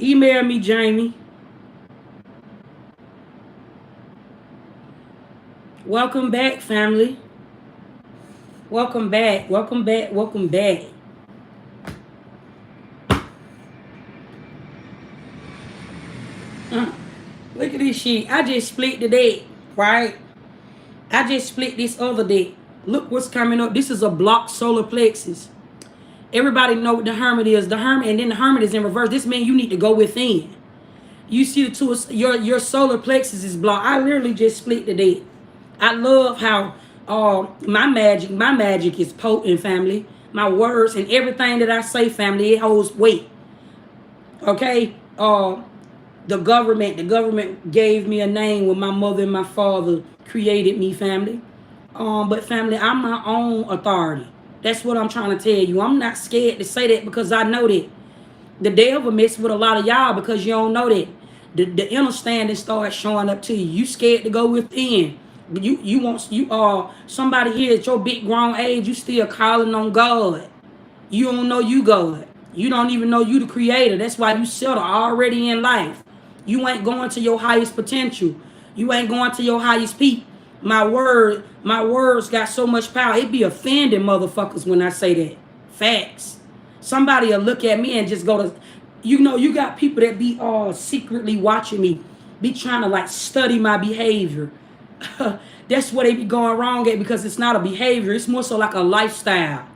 Email me, Jamie. Welcome back, family. Welcome back. Welcome back. Welcome back. Uh, Look at this shit. I just split the deck, right? I just split this other deck. Look what's coming up. This is a blocked solar plexus. Everybody know what the hermit is. The hermit, and then the hermit is in reverse. This means you need to go within. You see the two, your solar plexus is blocked. I literally just split the deck. I love how my magic is potent, family. My words and everything that I say, family, it holds weight. Okay? The government gave me a name when my mother and my father created me, family. But family, I'm my own authority. That's what I'm trying to tell you. I'm not scared to say that because I know that the devil mess with a lot of y'all because you don't know that. The understanding starts showing up to you. You scared to go within. You want you somebody here at your big grown age, you still calling on God. You don't know you God. You don't even know you the creator. That's why you settle already in life. You ain't going to your highest potential. You ain't going to your highest peak. My words got so much power. It be offending motherfuckers when I say that. Facts. Somebody will look at me and just go to, you got people that be secretly watching me, be trying to like study my behavior. That's where they be going wrong at because it's not a behavior. It's more so like a lifestyle.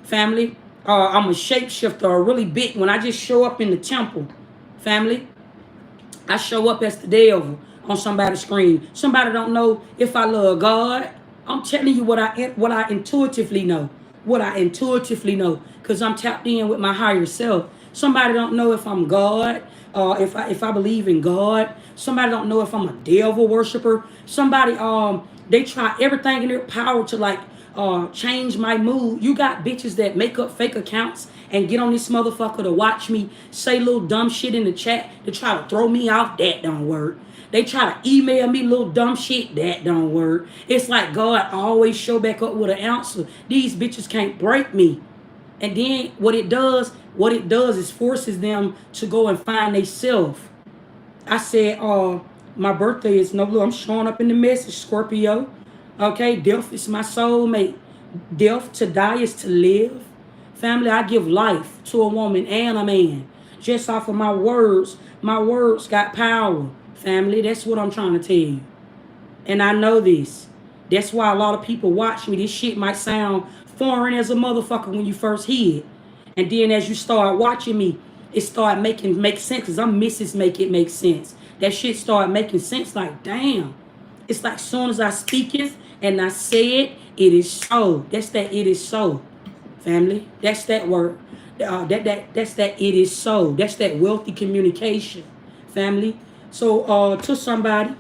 Family. I'm a shapeshifter, or really big. When I just show up in the temple, family, I show up as the devil on somebody's screen. Somebody don't know if I love God. I'm telling you what I intuitively know. What I intuitively know, because I'm tapped in with my higher self. Somebody don't know if I'm God, if I believe in God. Somebody don't know if I'm a devil worshiper. Somebody they try everything in their power to like change my mood. You got bitches that make up fake accounts and get on this motherfucker to watch me say little dumb shit in the chat to try to throw me off. That don't work. They try to email me little dumb shit. That don't work. It's like God always show back up with an answer. These bitches can't break me. And then what it does is forces them to go and find themselves. I said, my birthday is no blue. I'm showing up in the message, Scorpio. Okay, death is my soulmate. Death to die is to live. Family, I give life to a woman and a man. Just off of my words got power. Family, that's what I'm trying to tell you. And I know this. That's why a lot of people watch me. This shit might sound foreign as a motherfucker when you first hear it. And then as you start watching me, it start make sense. Because I'm Mrs. Make It Make Sense. That shit start making sense like, damn. It's like soon as I speak it and I say it, it is so. That's that it is so. Family. That's that word. That's that it is so. That's that wealthy communication. Family. So to somebody,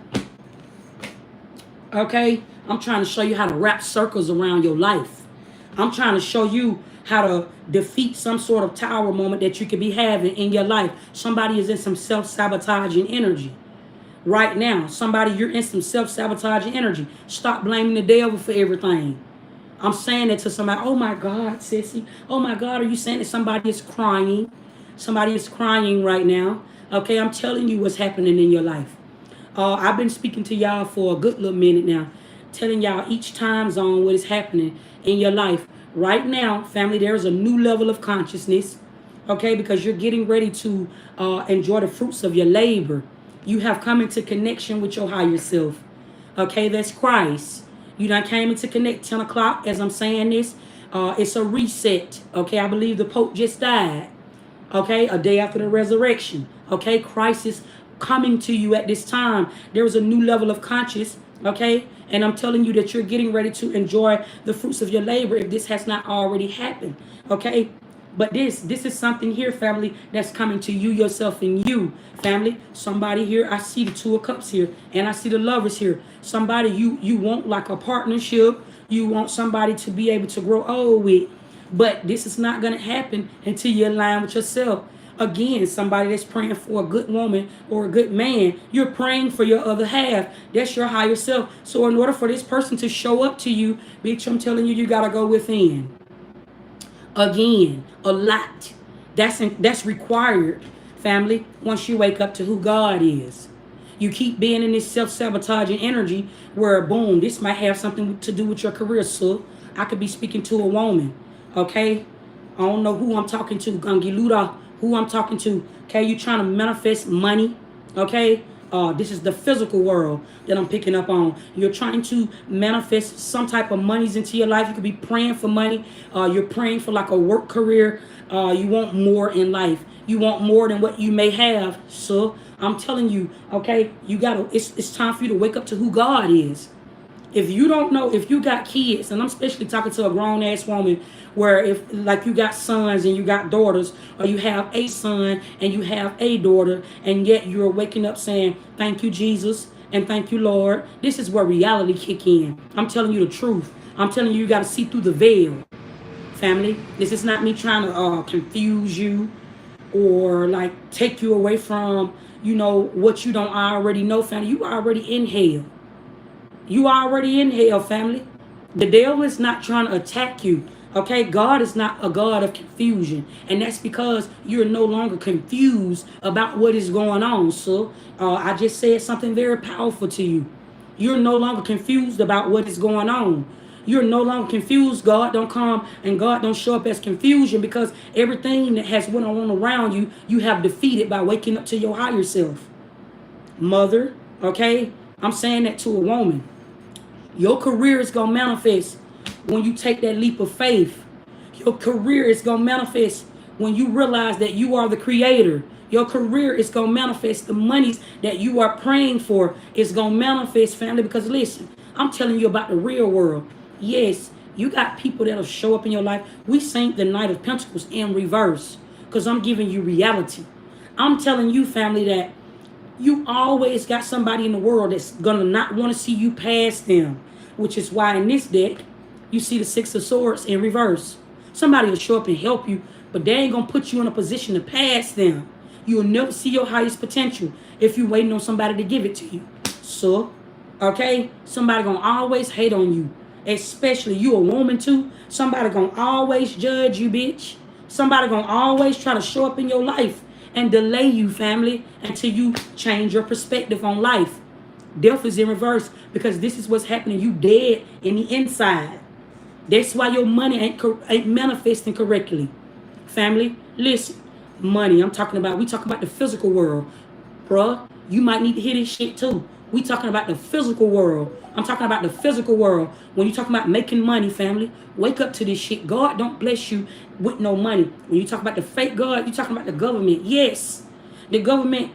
okay, I'm trying to show you how to wrap circles around your life. I'm trying to show you how to defeat some sort of tower moment that you could be having in your life. Somebody is in some self-sabotaging energy right now. Somebody, you're in some self-sabotaging energy. Stop blaming the devil for everything. I'm saying it to somebody. Oh my God, sissy. Oh my God, are you saying that somebody is crying? Somebody is crying right now. Okay, I'm telling you what's happening in your life. I've been speaking to y'all for a good little minute now, telling y'all each time zone what is happening in your life. Right now, family, there's a new level of consciousness, okay, because you're getting ready to enjoy the fruits of your labor. You have come into connection with your higher self. Okay, that's Christ. You done came into connect 10 o'clock as I'm saying this. It's a reset. Okay, I believe the Pope just died. Okay, a day after the resurrection. Okay, Christ is coming to you at this time. There is a new level of conscious. Okay, and I'm telling you that you're getting ready to enjoy the fruits of your labor if this has not already happened. Okay, but this is something here, family, that's coming to you, yourself, and you, family. Somebody here, I see the Two of Cups here, and I see the Lovers here. Somebody you want like a partnership. You want somebody to be able to grow old with. But this is not going to happen until you align with yourself. Again, somebody that's praying for a good woman or a good man, you're praying for your other half. That's your higher self. So in order for this person to show up to you, bitch, I'm telling you, you got to go within. Again, a lot. That's required family, once you wake up to who God is. You keep being in this self-sabotaging energy where, boom, this might have something to do with your career, sir. I could be speaking to a woman, okay? I don't know who I'm talking to, Gangiluda, who I'm talking to. Okay, you trying to manifest money, okay? This is the physical world that I'm picking up on. You're trying to manifest some type of monies into your life. You could be praying for money. You're praying for like a work career. You want more in life. You want more than what you may have. So I'm telling you, okay, it's time for you to wake up to who God is. If you don't know, if you got kids, and I'm especially talking to a grown ass woman, where if like you got sons and you got daughters, or you have a son and you have a daughter, and yet you're waking up saying, thank you, Jesus, and thank you, Lord. This is where reality kick in. I'm telling you the truth. I'm telling you, you got to see through the veil, family. This is not me trying to confuse you or like take you away from, what you don't already know, family. You already in hell. You already in hell, family. The devil is not trying to attack you. Okay, God is not a God of confusion. And that's because you're no longer confused about what is going on. So I just said something very powerful to you. You're no longer confused about what is going on. You're no longer confused. God don't come and God don't show up as confusion, because everything that has went on around you, you have defeated by waking up to your higher self. Mother, okay? I'm saying that to a woman. Your career is going to manifest when you take that leap of faith. Your career is going to manifest when you realize that you are the creator. Your career is going to manifest. The monies that you are praying for is going to manifest, family. Because listen, I'm telling you about the real world. Yes, you got people that'll show up in your life. We sing the Knight of Pentacles in reverse because I'm giving you reality. I'm telling you, family, that you always got somebody in the world that's going to not want to see you pass them, which is why in this deck, you see the Six of Swords in reverse. Somebody will show up and help you, but they ain't going to put you in a position to pass them. You'll never see your highest potential if you're waiting on somebody to give it to you. So, okay, somebody going to always hate on you, especially you a woman too. Somebody going to always judge you, bitch. Somebody going to always try to show up in your life and delay you, family, until you change your perspective on life. Death is in reverse because this is what's happening. You dead in the inside. That's why your money ain't manifesting correctly. Family, listen. Money, we talking about the physical world. Bruh, you might need to hear this shit too. We talking about the physical world. I'm talking about the physical world. When you talking about making money, family, wake up to this shit. God don't bless you with no money. When you talk about the fake God, you talking about the government. Yes, the government.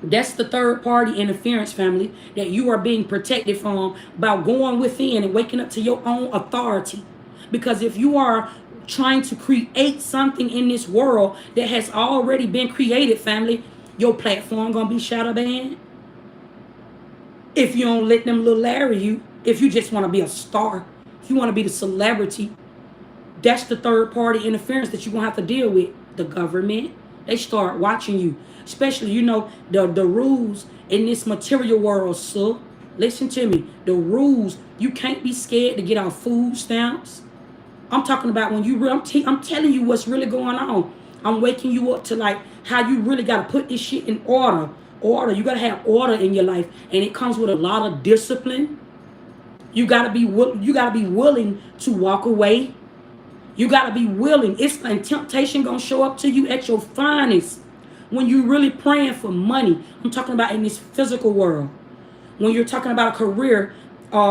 That's the third party interference, family, that you are being protected from by going within and waking up to your own authority. Because if you are trying to create something in this world that has already been created, family, your platform gonna be shadow banned. If you don't let them little Larry you, if you just want to be a star, if you want to be the celebrity, that's the third party interference that you're gonna have to deal with. The government, they start watching you. Especially, the rules in this material world, so listen to me. The rules, you can't be scared to get our food stamps. I'm talking about when I'm telling you what's really going on. I'm waking you up to like how you really got to put this shit in order. You got to have order in your life, and it comes with a lot of discipline. You got to be willing to walk away. You got to be willing. And temptation going to show up to you at your finest. When you're really praying for money, I'm talking about in this physical world. When you're talking about a career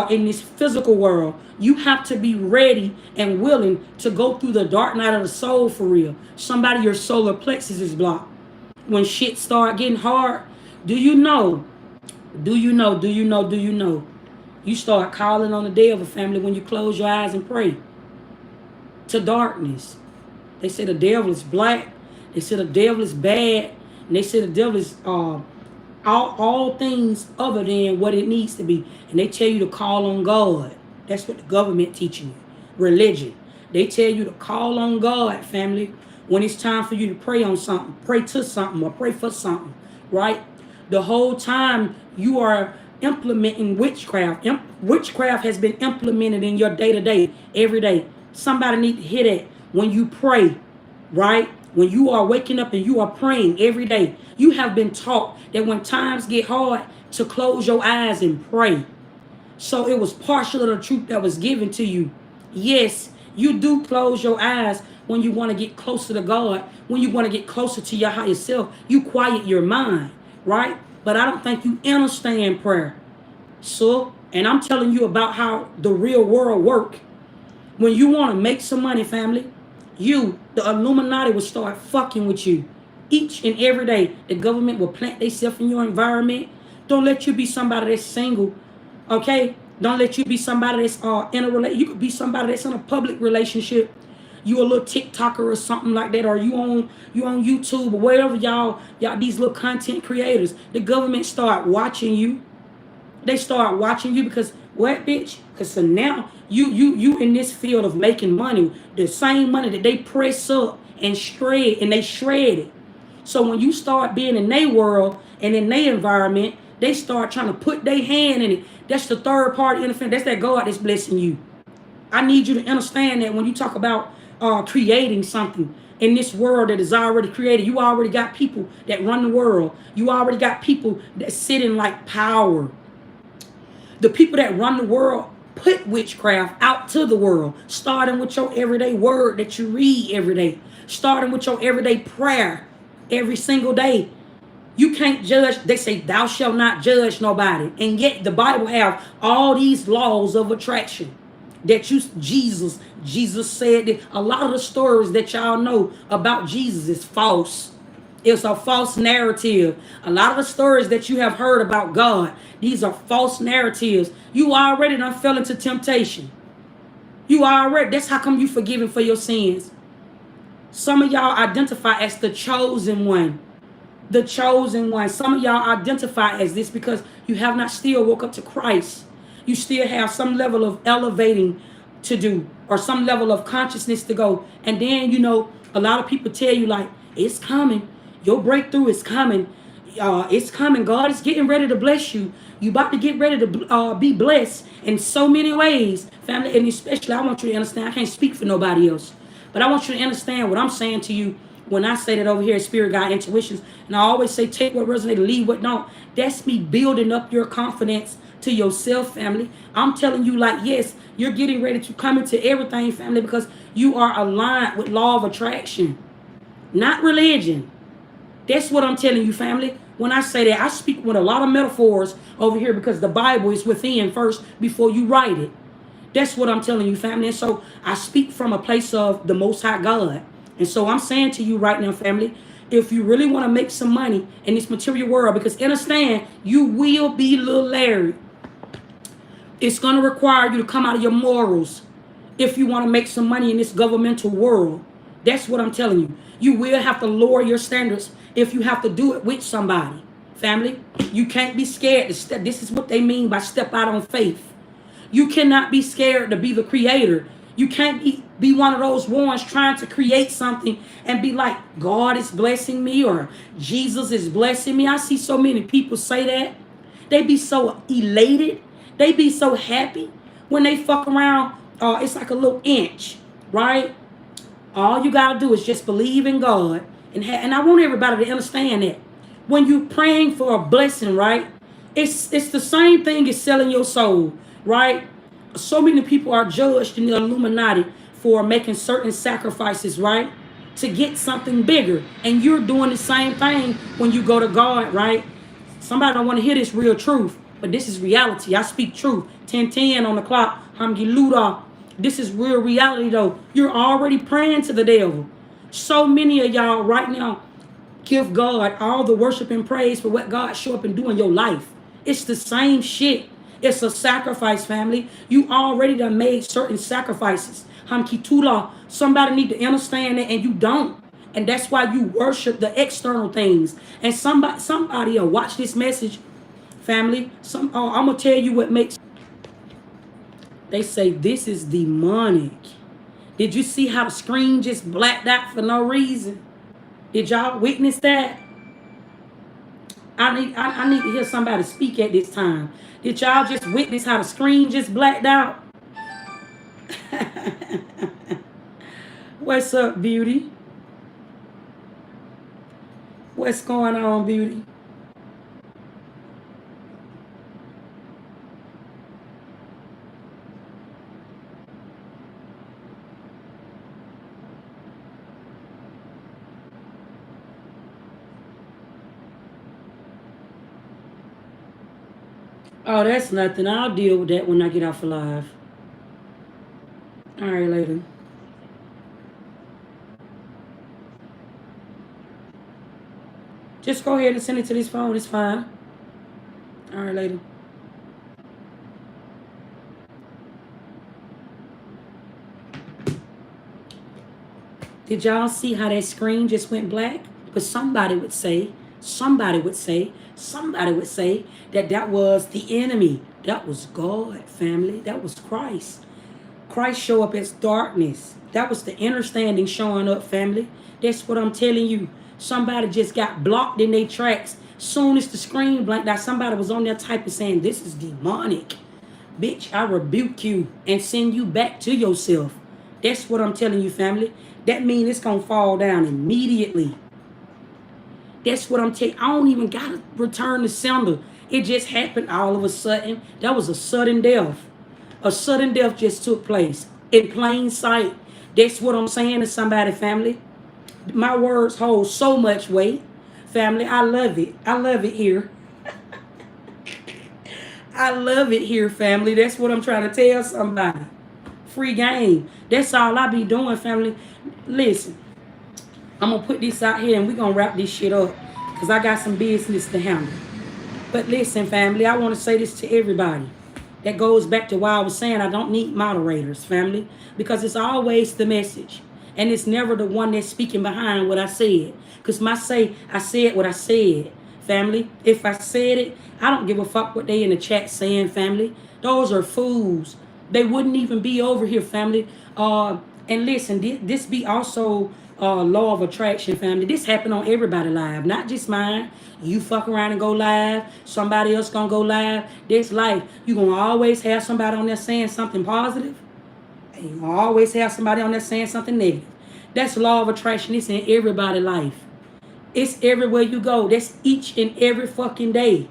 in this physical world, you have to be ready and willing to go through the dark night of the soul for real. Somebody, your solar plexus is blocked. When shit start getting hard, do you know? You start calling on the devil, family, when you close your eyes and pray. To darkness. They say the devil is black. They say the devil is bad. And they say the devil is all things other than what it needs to be. And they tell you to call on God. That's what the government teaching you. Religion. They tell you to call on God, family. When it's time for you to pray on something, pray to something, or pray for something, right? The whole time you are implementing witchcraft. Witchcraft has been implemented in your day-to-day, every day. Somebody need to hear that when you pray, right? When you are waking up and you are praying every day, you have been taught that when times get hard, to close your eyes and pray. So it was partial of the truth that was given to you. Yes, you do close your eyes when you want to get closer to God, when you want to get closer to your higher self. You quiet your mind, right? But I don't think you understand prayer. So, and I'm telling you about how the real world work. When you want to make some money, family, the Illuminati, will start fucking with you. Each and every day, the government will plant themselves in your environment. Don't let you be somebody that's single, okay? Don't let you be somebody that's in a relationship. You could be somebody that's in a public relationship. You a little TikToker or something like that, or you on YouTube or wherever y'all these little content creators. The government start watching you. They start watching you because what, bitch? Because so now you in this field of making money, the same money that they press up and they shred it. So when you start being in their world and in their environment, they start trying to put their hand in it. That's the third party interference. That's that God that's blessing you. I need you to understand that when you talk about creating something in this world that is already created, you already got people that run the world. You already got people that sit in like power. The people that run the world put witchcraft out to the world, starting with your everyday word that you read every day, starting with your everyday prayer every single day. You can't judge. They say thou shalt not judge nobody. And yet the Bible have all these laws of attraction that Jesus said that a lot of the stories that y'all know about Jesus is false. It's a false narrative. A lot of the stories that you have heard about God, these are false narratives. You already done fell into temptation. That's how come you forgiven for your sins. Some of y'all identify as the chosen one. The chosen one. Some of y'all identify as this because you have not still woke up to Christ. You still have some level of elevating to do or some level of consciousness to go. And then, a lot of people tell you like, it's coming. Your breakthrough is coming. It's coming. God is getting ready to bless you. You about to get ready to be blessed in so many ways, family. And especially, I want you to understand, I can't speak for nobody else. But I want you to understand what I'm saying to you when I say that over here, Spirit Guide Intuitions. And I always say, take what resonates, leave what don't. That's me building up your confidence to yourself, family. I'm telling you like, yes, you're getting ready to come into everything, family, because you are aligned with law of attraction, not religion. That's what I'm telling you, family. When I say that, I speak with a lot of metaphors over here because the Bible is within first before you write it. That's what I'm telling you, family. And so I speak from a place of the Most High God. And so I'm saying to you right now, family, if you really want to make some money in this material world, because understand, you will be little Larry. It's going to require you to come out of your morals if you want to make some money in this governmental world. That's what I'm telling you. You will have to lower your standards if you have to do it with somebody. Family, you can't be scared to step. This is what they mean by step out on faith. You cannot be scared to be the creator. You can't be one of those ones trying to create something and be like, God is blessing me or Jesus is blessing me. I see so many people say that. They be so elated. They be so happy when they fuck around. It's like a little inch, right? All you got to do is just believe in God. And I want everybody to understand that. When you're praying for a blessing, right? It's the same thing as selling your soul, right? So many people are judged in the Illuminati for making certain sacrifices, right? To get something bigger. And you're doing the same thing when you go to God, right? Somebody don't want to hear this real truth, but this is reality. I speak truth. 10:10 on the clock. Hamgiluda. This is real reality, though. You're already praying to the devil. So many of y'all right now give God all the worship and praise for what God show up and do in your life. It's the same shit. It's a sacrifice, family. You already done made certain sacrifices. Hamkitula. Somebody need to understand that, and you don't. And that's why you worship the external things. And somebody will watch this message, family. I'm gonna tell you what makes. They say this is demonic. Did you see how the screen just blacked out for no reason? Did y'all witness that? I need to hear somebody speak at this time. Did y'all just witness how the screen just blacked out? What's up, beauty? What's going on, beauty? Oh, that's nothing. I'll deal with that when I get off live. All right, later. Just go ahead and send it to this phone. It's fine. All right, later. Did y'all see how that screen just went black? But somebody would say, somebody would say that that was the enemy. That was God, family. That was Christ. Christ show up as darkness. That was the understanding showing up, family. That's what I'm telling you. Somebody just got blocked in their tracks. Soon as the screen blanked out, somebody was on there typing saying, this is demonic. Bitch, I rebuke you and send you back to yourself. That's what I'm telling you, family. That means it's going to fall down immediately. That's what I'm telling you. I don't even got to return the sender. It just happened all of a sudden. That was a sudden death. A sudden death just took place in plain sight. That's what I'm saying to somebody, family. My words hold so much weight. Family, I love it. I love it here. I love it here, family. That's what I'm trying to tell somebody. Free game. That's all I be doing, family. Listen, I'm going to put this out here and we're going to wrap this shit up because I got some business to handle. But listen, family, I want to say this to everybody. That goes back to why I was saying I don't need moderators, family, because it's always the message. And it's never the one that's speaking behind what I said. Because I said what I said, family. If I said it, I don't give a fuck what they in the chat saying, family. Those are fools. They wouldn't even be over here, family. And listen, this be also law of attraction, family. This happen on everybody live, not just mine. You fuck around and go live. Somebody else gonna go live. This life, you gonna always have somebody on there saying something positive, and you gonna always have somebody on there saying something negative. That's law of attraction. It's in everybody's life. It's everywhere you go. That's each and every fucking day.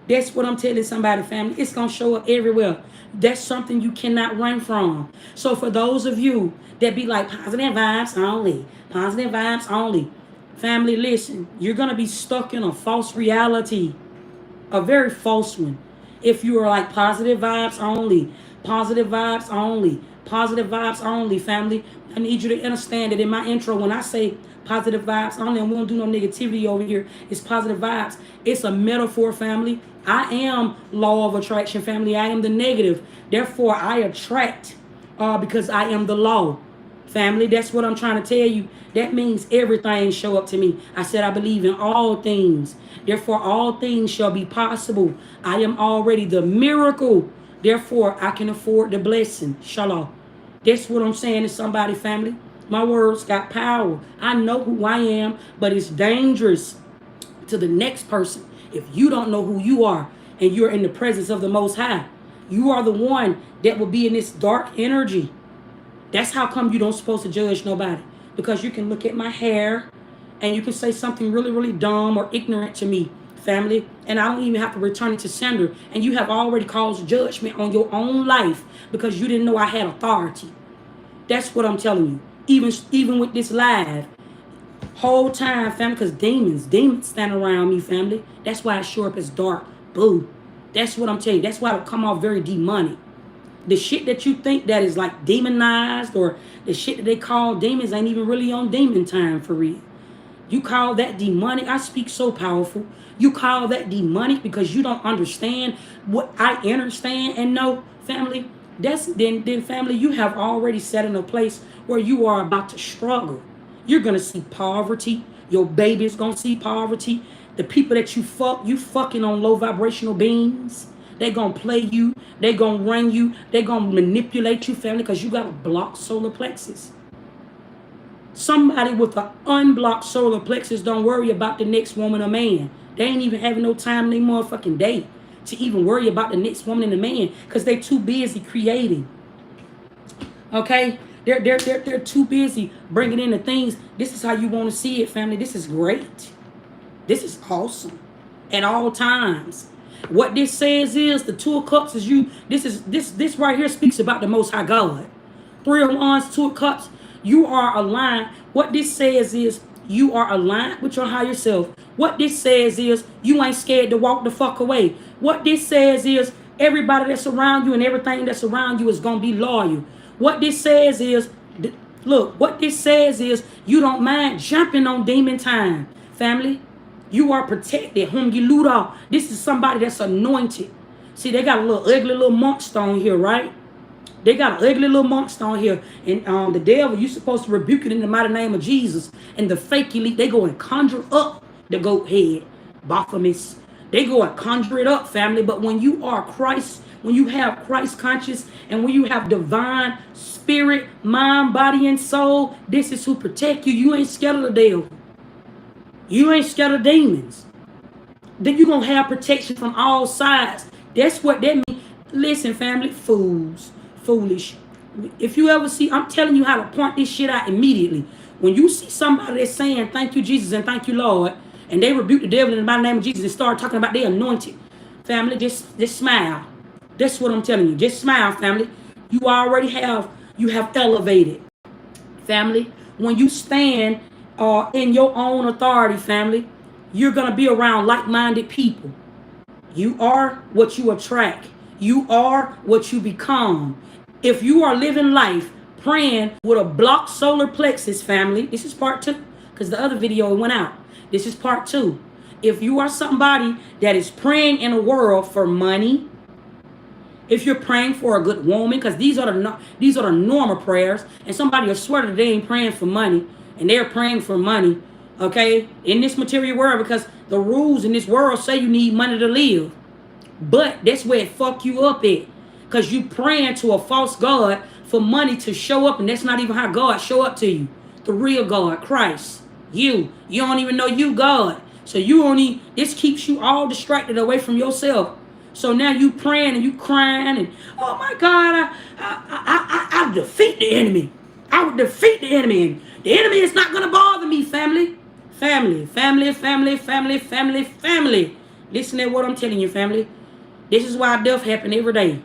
That's what I'm telling somebody, family. It's going to show up everywhere. That's something you cannot run from. So for those of you that be like, positive vibes only, positive vibes only, family, listen, you're going to be stuck in a false reality, a very false one. If you are like positive vibes only, positive vibes only, positive vibes only, family, I need you to understand that in my intro, when I say positive vibes only, and we don't do no negativity over here, it's positive vibes. It's a metaphor, family. I am law of attraction, family. I am the negative. Therefore, I attract because I am the law. Family, that's what I'm trying to tell you. That means everything show up to me. I said I believe in all things. Therefore, all things shall be possible. I am already the miracle. Therefore, I can afford the blessing. Shalom. That's what I'm saying to somebody, family. My words got power. I know who I am, but it's dangerous to the next person if you don't know who you are and you're in the presence of the Most High. You are the one that will be in this dark energy. That's how come you don't supposed to judge nobody. Because you can look at my hair and you can say something really, really dumb or ignorant to me, family, and I don't even have to return it to sender. And you have already caused judgment on your own life because you didn't know I had authority. That's what I'm telling you. Even with this live, whole time, family, because demons stand around me, family. That's why I show up as dark. Boo. That's what I'm telling you. That's why it come off very demonic. The shit that you think that is like demonized or the shit that they call demons ain't even really on demon time for real. You call that demonic. I speak so powerful. You call that demonic because you don't understand what I understand and know, family. Then family, you have already set in a place where you are about to struggle. You're gonna see poverty. Your baby's gonna see poverty. The people that you fucking on low vibrational beings. They gonna play you. They gonna run you. They gonna manipulate you, family, because you got a blocked solar plexus. Somebody with an unblocked solar plexus don't worry about the next woman or man. They ain't even having no time in their motherfucking day to even worry about the next woman and the man because they too busy creating. Okay? They're too busy bringing in the things. This is how you want to see it, family. This is great. This is awesome. At all times. What this says is the Two of Cups is you. This right here speaks about the Most High God. Three of Wands, Two of Cups. You are aligned. What this says is you are aligned with your higher self. What this says is you ain't scared to walk the fuck away. What this says is everybody that's around you and everything that's around you is gonna be loyal. What this says is, look, what this says is you don't mind jumping on demon time, family. You are protected. Whom you loot off. This is somebody that's anointed. See, they got a little ugly little monk stone here, right? They got an ugly little monk stone here. And the devil, you supposed to rebuke it in the mighty name of Jesus. And the fake elite, they go and conjure up the goat head, Baphomet. They go and conjure it up, family. But when you are Christ, when you have Christ conscious, and when you have divine spirit, mind, body, and soul, this is who protect you. You ain't scared of the devil. You ain't scared of demons. Then you're going to have protection from all sides. That's what that means. Listen, family, fools, foolish. If you ever see, I'm telling you how to point this shit out immediately. When you see somebody that's saying, thank you, Jesus, and thank you, Lord, and they rebuke the devil in the mighty name of Jesus and start talking about their anointed, family, just smile. That's what I'm telling you. Just smile, family. You already have elevated, family. When you stand in your own authority, family, you're going to be around like-minded people. You are what you attract. You are what you become. If you are living life praying with a blocked solar plexus, family, this is part 2, because the other video went out. This is part 2. If you are somebody that is praying in the world for money, if you're praying for a good woman, because these are the normal prayers, and somebody will swear that they ain't praying for money, and they're praying for money, okay, in this material world, because the rules in this world say you need money to live. But that's where it fuck you up at, because you praying to a false God for money to show up, and that's not even how God show up to you. The real God, Christ, you don't even know you God. So this keeps you all distracted away from yourself. So now you praying and you crying and, oh my God, I defeat the enemy. I would defeat the enemy. And the enemy is not going to bother me, family. Family. Listen to what I'm telling you, family. This is why death happen every day.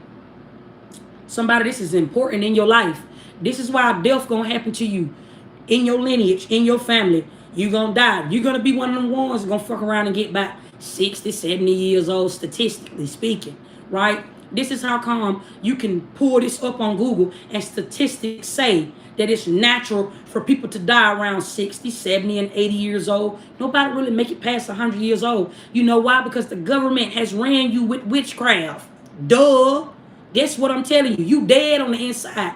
Somebody, this is important in your life. This is why death going to happen to you. In your lineage, in your family. You're going to die. You're going to be one of them ones that's going to fuck around and get back 60, 70 years old, statistically speaking, right? This is how come you can pull this up on Google, and statistics say that it's natural for people to die around 60, 70, and 80 years old. Nobody really make it past 100 years old. You know why? Because the government has ran you with witchcraft. Duh. That's what I'm telling you. You dead on the inside.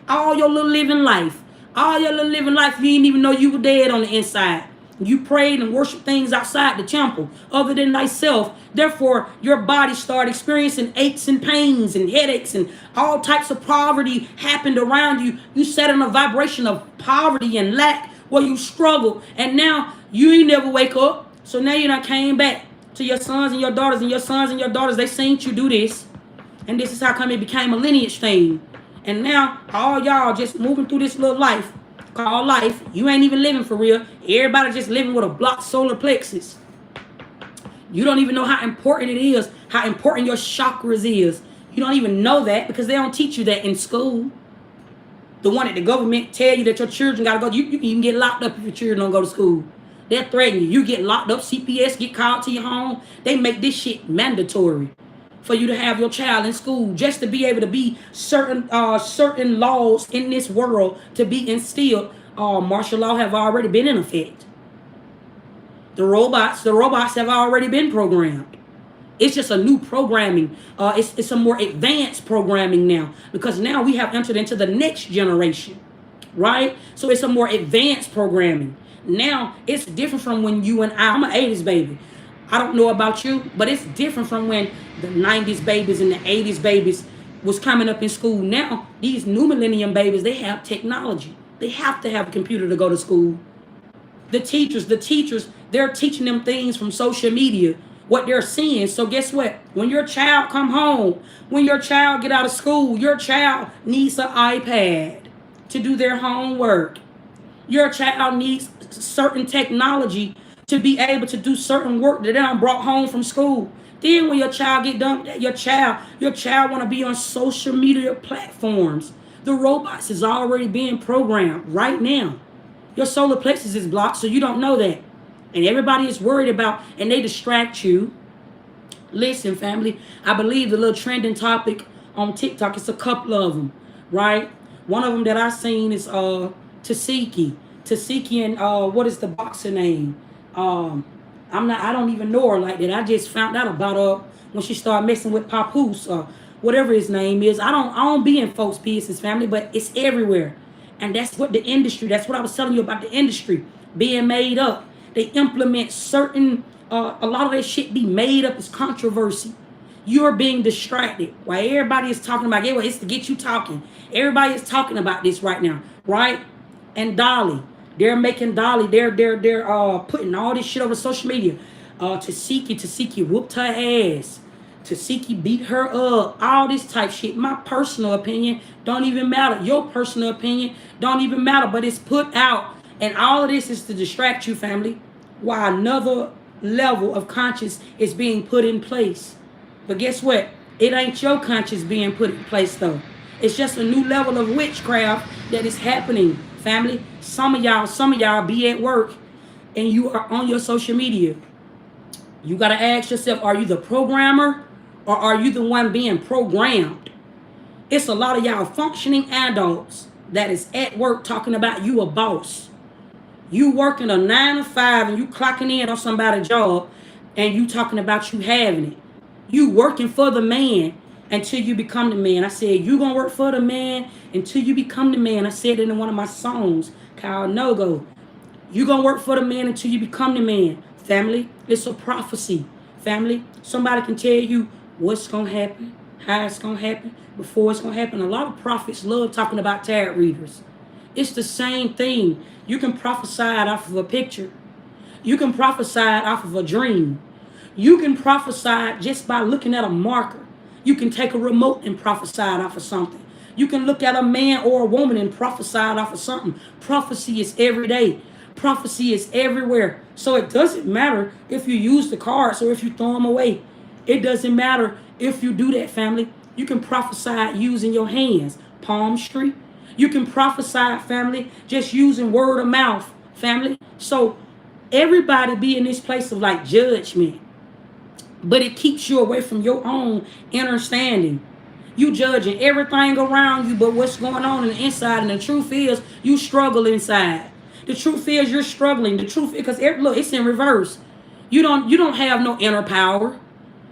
All your little living life. You didn't even know you were dead on the inside. You prayed and worshiped things outside the temple other than thyself. Therefore, your body started experiencing aches and pains and headaches, and all types of poverty happened around you. You sat in a vibration of poverty and lack where you struggled. And now you ain't never wake up. So now you done came back to your sons and your daughters, and your sons and your daughters, they seen you do this. And this is how come it became a lineage thing. And now all y'all just moving through this little life called life. You ain't even living for real. Everybody just living with a blocked solar plexus. You don't even know how important it is, how important your chakras is. You don't even know that because they don't teach you that in school. The one that the government tell you that your children got to go. You can even get locked up if your children don't go to school. They're threatening you. You get locked up, CPS get called to your home. They make this shit mandatory for you to have your child in school, just to be able to be certain laws in this world to be instilled. Martial law have already been in effect. The robots have already been programmed. It's just a new programming. It's a more advanced programming now, because now we have entered into the next generation, right? So it's a more advanced programming. Now it's different from when you and I'm an 80s baby. I don't know about you, but it's different from when the 90s babies and the 80s babies was coming up in school. Now, these new millennium babies, they have technology. They have to have a computer to go to school. The teachers, they're teaching them things from social media, what they're seeing. So guess what? When your child come home, when your child get out of school, your child needs an iPad to do their homework. Your child needs certain technology to be able to do certain work that I brought home from school. Then when your child get done, your child want to be on social media platforms. The robots is already being programmed right now. Your solar plexus is blocked, so you don't know that. And everybody is worried about, and they distract you. Listen, family, I believe the little trending topic on TikTok, it's a couple of them, right? One of them that I seen is Tasiki. Tasiki and what is the boxer name? Um I don't even know her like that. I just found out about her when she started messing with Papoose or whatever his name is. I don't be in folks' business, family, but it's everywhere. And that's what the industry, that's what I was telling you about the industry being made up. They implement certain, a lot of that shit be made up as controversy. You're being distracted while everybody is talking about, yeah, well, it's to get you talking. Everybody is talking about this right now, right? And Dolly, they're making Dolly, they're putting all this shit over social media. Tasiki whooped her ass. Tasiki beat her up. All this type shit. My personal opinion don't even matter. Your personal opinion don't even matter. But it's put out. And all of this is to distract you, family. While another level of conscience is being put in place. But guess what? It ain't your conscience being put in place, though. It's just a new level of witchcraft that is happening, family. Some of y'all be at work and you are on your social media. You got to ask yourself, are you the programmer or are you the one being programmed? It's a lot of y'all functioning adults that is at work talking about you a boss. You working a 9 to 5 and you clocking in on somebody's job and you talking about you having it. You working for the man until you become the man. I said, you gonna work for the man until you become the man. I said it in one of my songs called No Go. You gonna work for the man until you become the man. Family, it's a prophecy. Family, somebody can tell you what's gonna happen, how it's gonna happen, before it's gonna happen. A lot of prophets love talking about tarot readers. It's the same thing. You can prophesy it off of a picture. You can prophesy it off of a dream. You can prophesy it just by looking at a marker. You can take a remote and prophesy it off of something. You can look at a man or a woman and prophesy it off of something. Prophecy is every day. Prophecy is everywhere. So it doesn't matter if you use the cards or if you throw them away. It doesn't matter if you do that, family. You can prophesy it using your hands. Palmistry. You can prophesy, family, just using word of mouth, family. So everybody be in this place of like judgment. But it keeps you away from your own understanding. You judging everything around you but what's going on in the inside. And the truth is you struggle inside. The truth is you're struggling. The truth is, because look, it's in reverse. You don't have no inner power.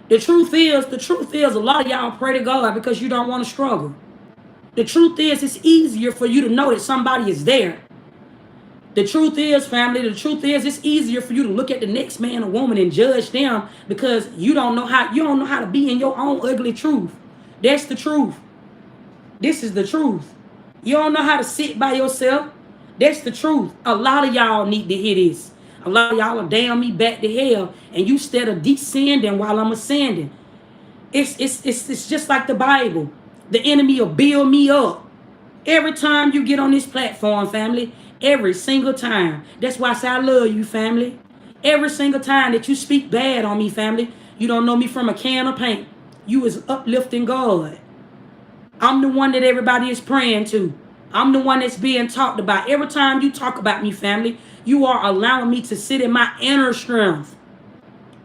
The truth is a lot of y'all pray to God because you don't want to struggle. The truth is it's easier for you to know that somebody is there. The truth is, family, the truth is it's easier for you to look at the next man or woman and judge them because you don't know how to be in your own ugly truth. That's the truth. This is the truth. You don't know how to sit by yourself. That's the truth. A lot of y'all need to hear this. A lot of y'all are damn me back to hell, and you instead of descending while I'm ascending. It's just like the Bible. The enemy will build me up. Every time you get on this platform, family, every single time. That's why I say I love you, family. Every single time that you speak bad on me, family, you don't know me from a can of paint. You is uplifting God. I'm the one that everybody is praying to. I'm the one that's being talked about. Every time you talk about me, family, you are allowing me to sit in my inner strength.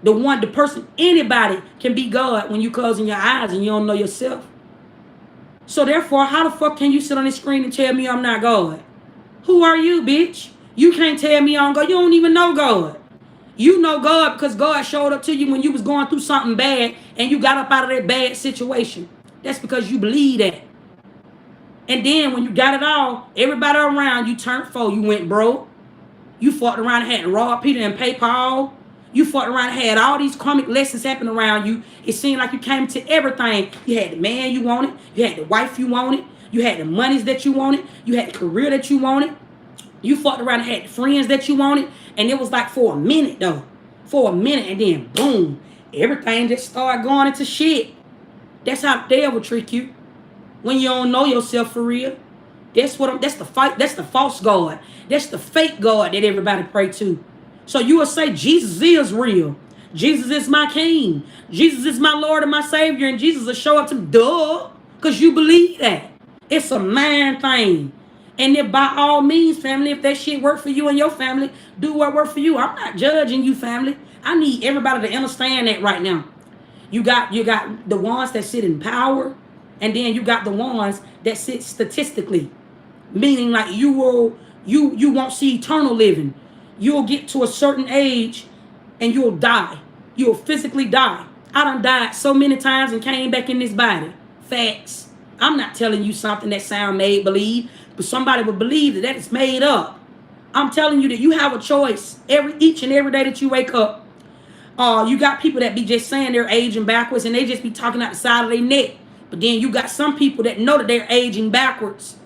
The person, anybody can be God when you closing your eyes and you don't know yourself. So therefore, how the fuck can you sit on this screen and tell me I'm not God? Who are you, bitch? You can't tell me I'm God. You don't even know God. You know God because God showed up to you when you was going through something bad and you got up out of that bad situation. That's because you believe that. And then when you got it all, everybody around you turned foe. You went broke. You fought around and had to rob Peter and pay Paul. You fought around and had all these karmic lessons happen around you. It seemed like you came to everything. You had the man you wanted. You had the wife you wanted. You had the monies that you wanted. You had the career that you wanted. You fought around and had the friends that you wanted. And it was like for a minute, though. For a minute. And then, boom, everything just started going into shit. That's how the devil trick you. When you don't know yourself for real. That's the false God. That's the fake God that everybody pray to. So you will say Jesus is real. Jesus is my king. Jesus is my Lord and my Savior. And Jesus will show up to me. Duh. Because you believe that. It's a man thing. And if by all means, family, if that shit work for you and your family, do what work for you. I'm not judging you, family. I need everybody to understand that right now. You got the ones that sit in power, and then you got the ones that sit statistically. Meaning like you won't see eternal living. You'll get to a certain age and you'll die. You'll physically die. I done died so many times and came back in this body. Facts. I'm not telling you something that sound made believe, but somebody would believe that is made up. I'm telling you that you have a choice each and every day that you wake up. You got people that be just saying they're aging backwards and they just be talking out the side of their neck. But then you got some people that know that they're aging backwards.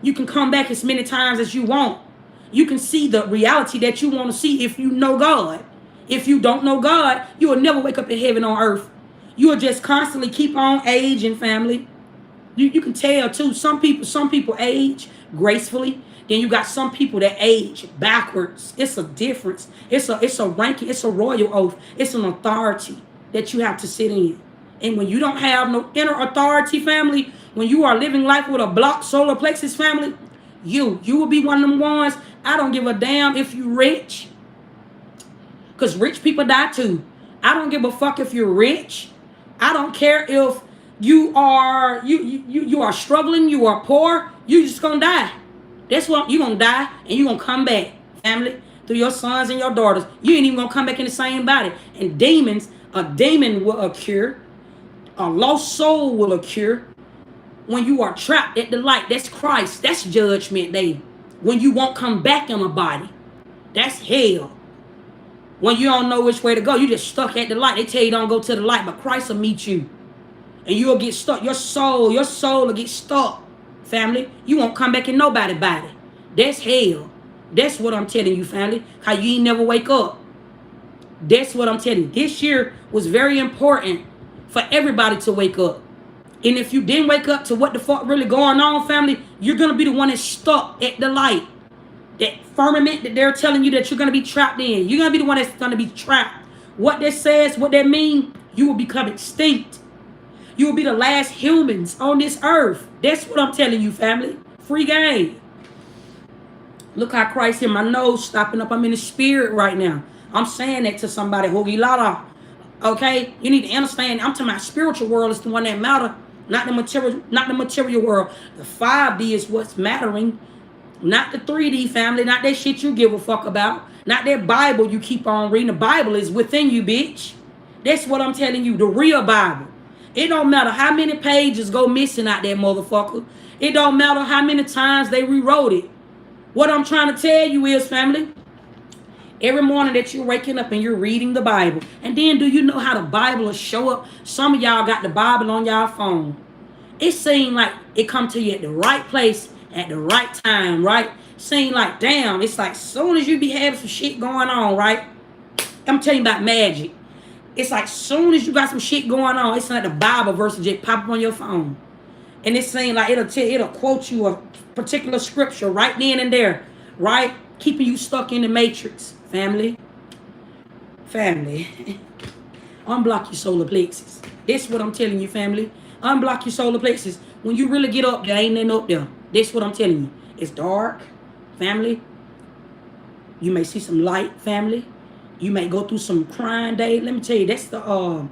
You can come back as many times as you want. You can see the reality that you want to see if you know God. If you don't know God, you will never wake up in heaven on earth. You will just constantly keep on aging, family. You can tell too. Some people age gracefully. Then you got some people that age backwards. It's a difference. It's a ranking. It's a royal oath. It's an authority that you have to sit in. And when you don't have no inner authority, family, when you are living life with a blocked solar plexus, family, you will be one of them ones. I don't give a damn if you rich. Because rich people die too. I don't give a fuck if you're rich. I don't care if you are struggling, you are poor, you just gonna die. That's what you're gonna die, and you're gonna come back, family, through your sons and your daughters. You ain't even gonna come back in the same body. And a demon will occur, a lost soul will occur when you are trapped at the light. That's Christ. That's judgment day. When you won't come back in a body. That's hell. When you don't know which way to go, you just stuck at the light. They tell you don't go to the light, but Christ will meet you. And you'll get stuck. Your soul will get stuck, family. You won't come back in nobody's body. That's hell. That's what I'm telling you, family. How you ain't never wake up. That's what I'm telling you. This year was very important for everybody to wake up. And if you didn't wake up to what the fuck really going on, family, you're going to be the one that's stuck at the light. That firmament that they're telling you that you're going to be trapped in. You're going to be the one that's going to be trapped. What that says, what that means, you will become extinct. You will be the last humans on this earth. That's what I'm telling you, family. Free game. Look how Christ in my nose stopping up. I'm in the spirit right now. I'm saying that to somebody. Hogilada. Okay? You need to understand. I'm talking about spiritual world is the one that matter. Not the material world. The 5D is what's mattering. Not the 3D, family. Not that shit you give a fuck about. Not that Bible you keep on reading. The Bible is within you, bitch. That's what I'm telling you. The real Bible. It don't matter how many pages go missing out that motherfucker. It don't matter how many times they rewrote it. What I'm trying to tell you is, family, every morning that you're waking up and you're reading the Bible. And then do you know how the Bible will show up? Some of y'all got the Bible on y'all phone. It seems like it come to you at the right place at the right time, right? Seem like, damn, it's like soon as you be having some shit going on, right? I'm telling you about magic. It's like soon as you got some shit going on, it's like the Bible verse just pop up on your phone. And it seems like it'll quote you a particular scripture right then and there, right? Keeping you stuck in the matrix, family. Family. Unblock your solar plexus. That's what I'm telling you, family. Unblock your solar plexus. When you really get up, there ain't nothing up there. That's what I'm telling you. It's dark, family. You may see some light, family. You may go through some crying day. Let me tell you, that's the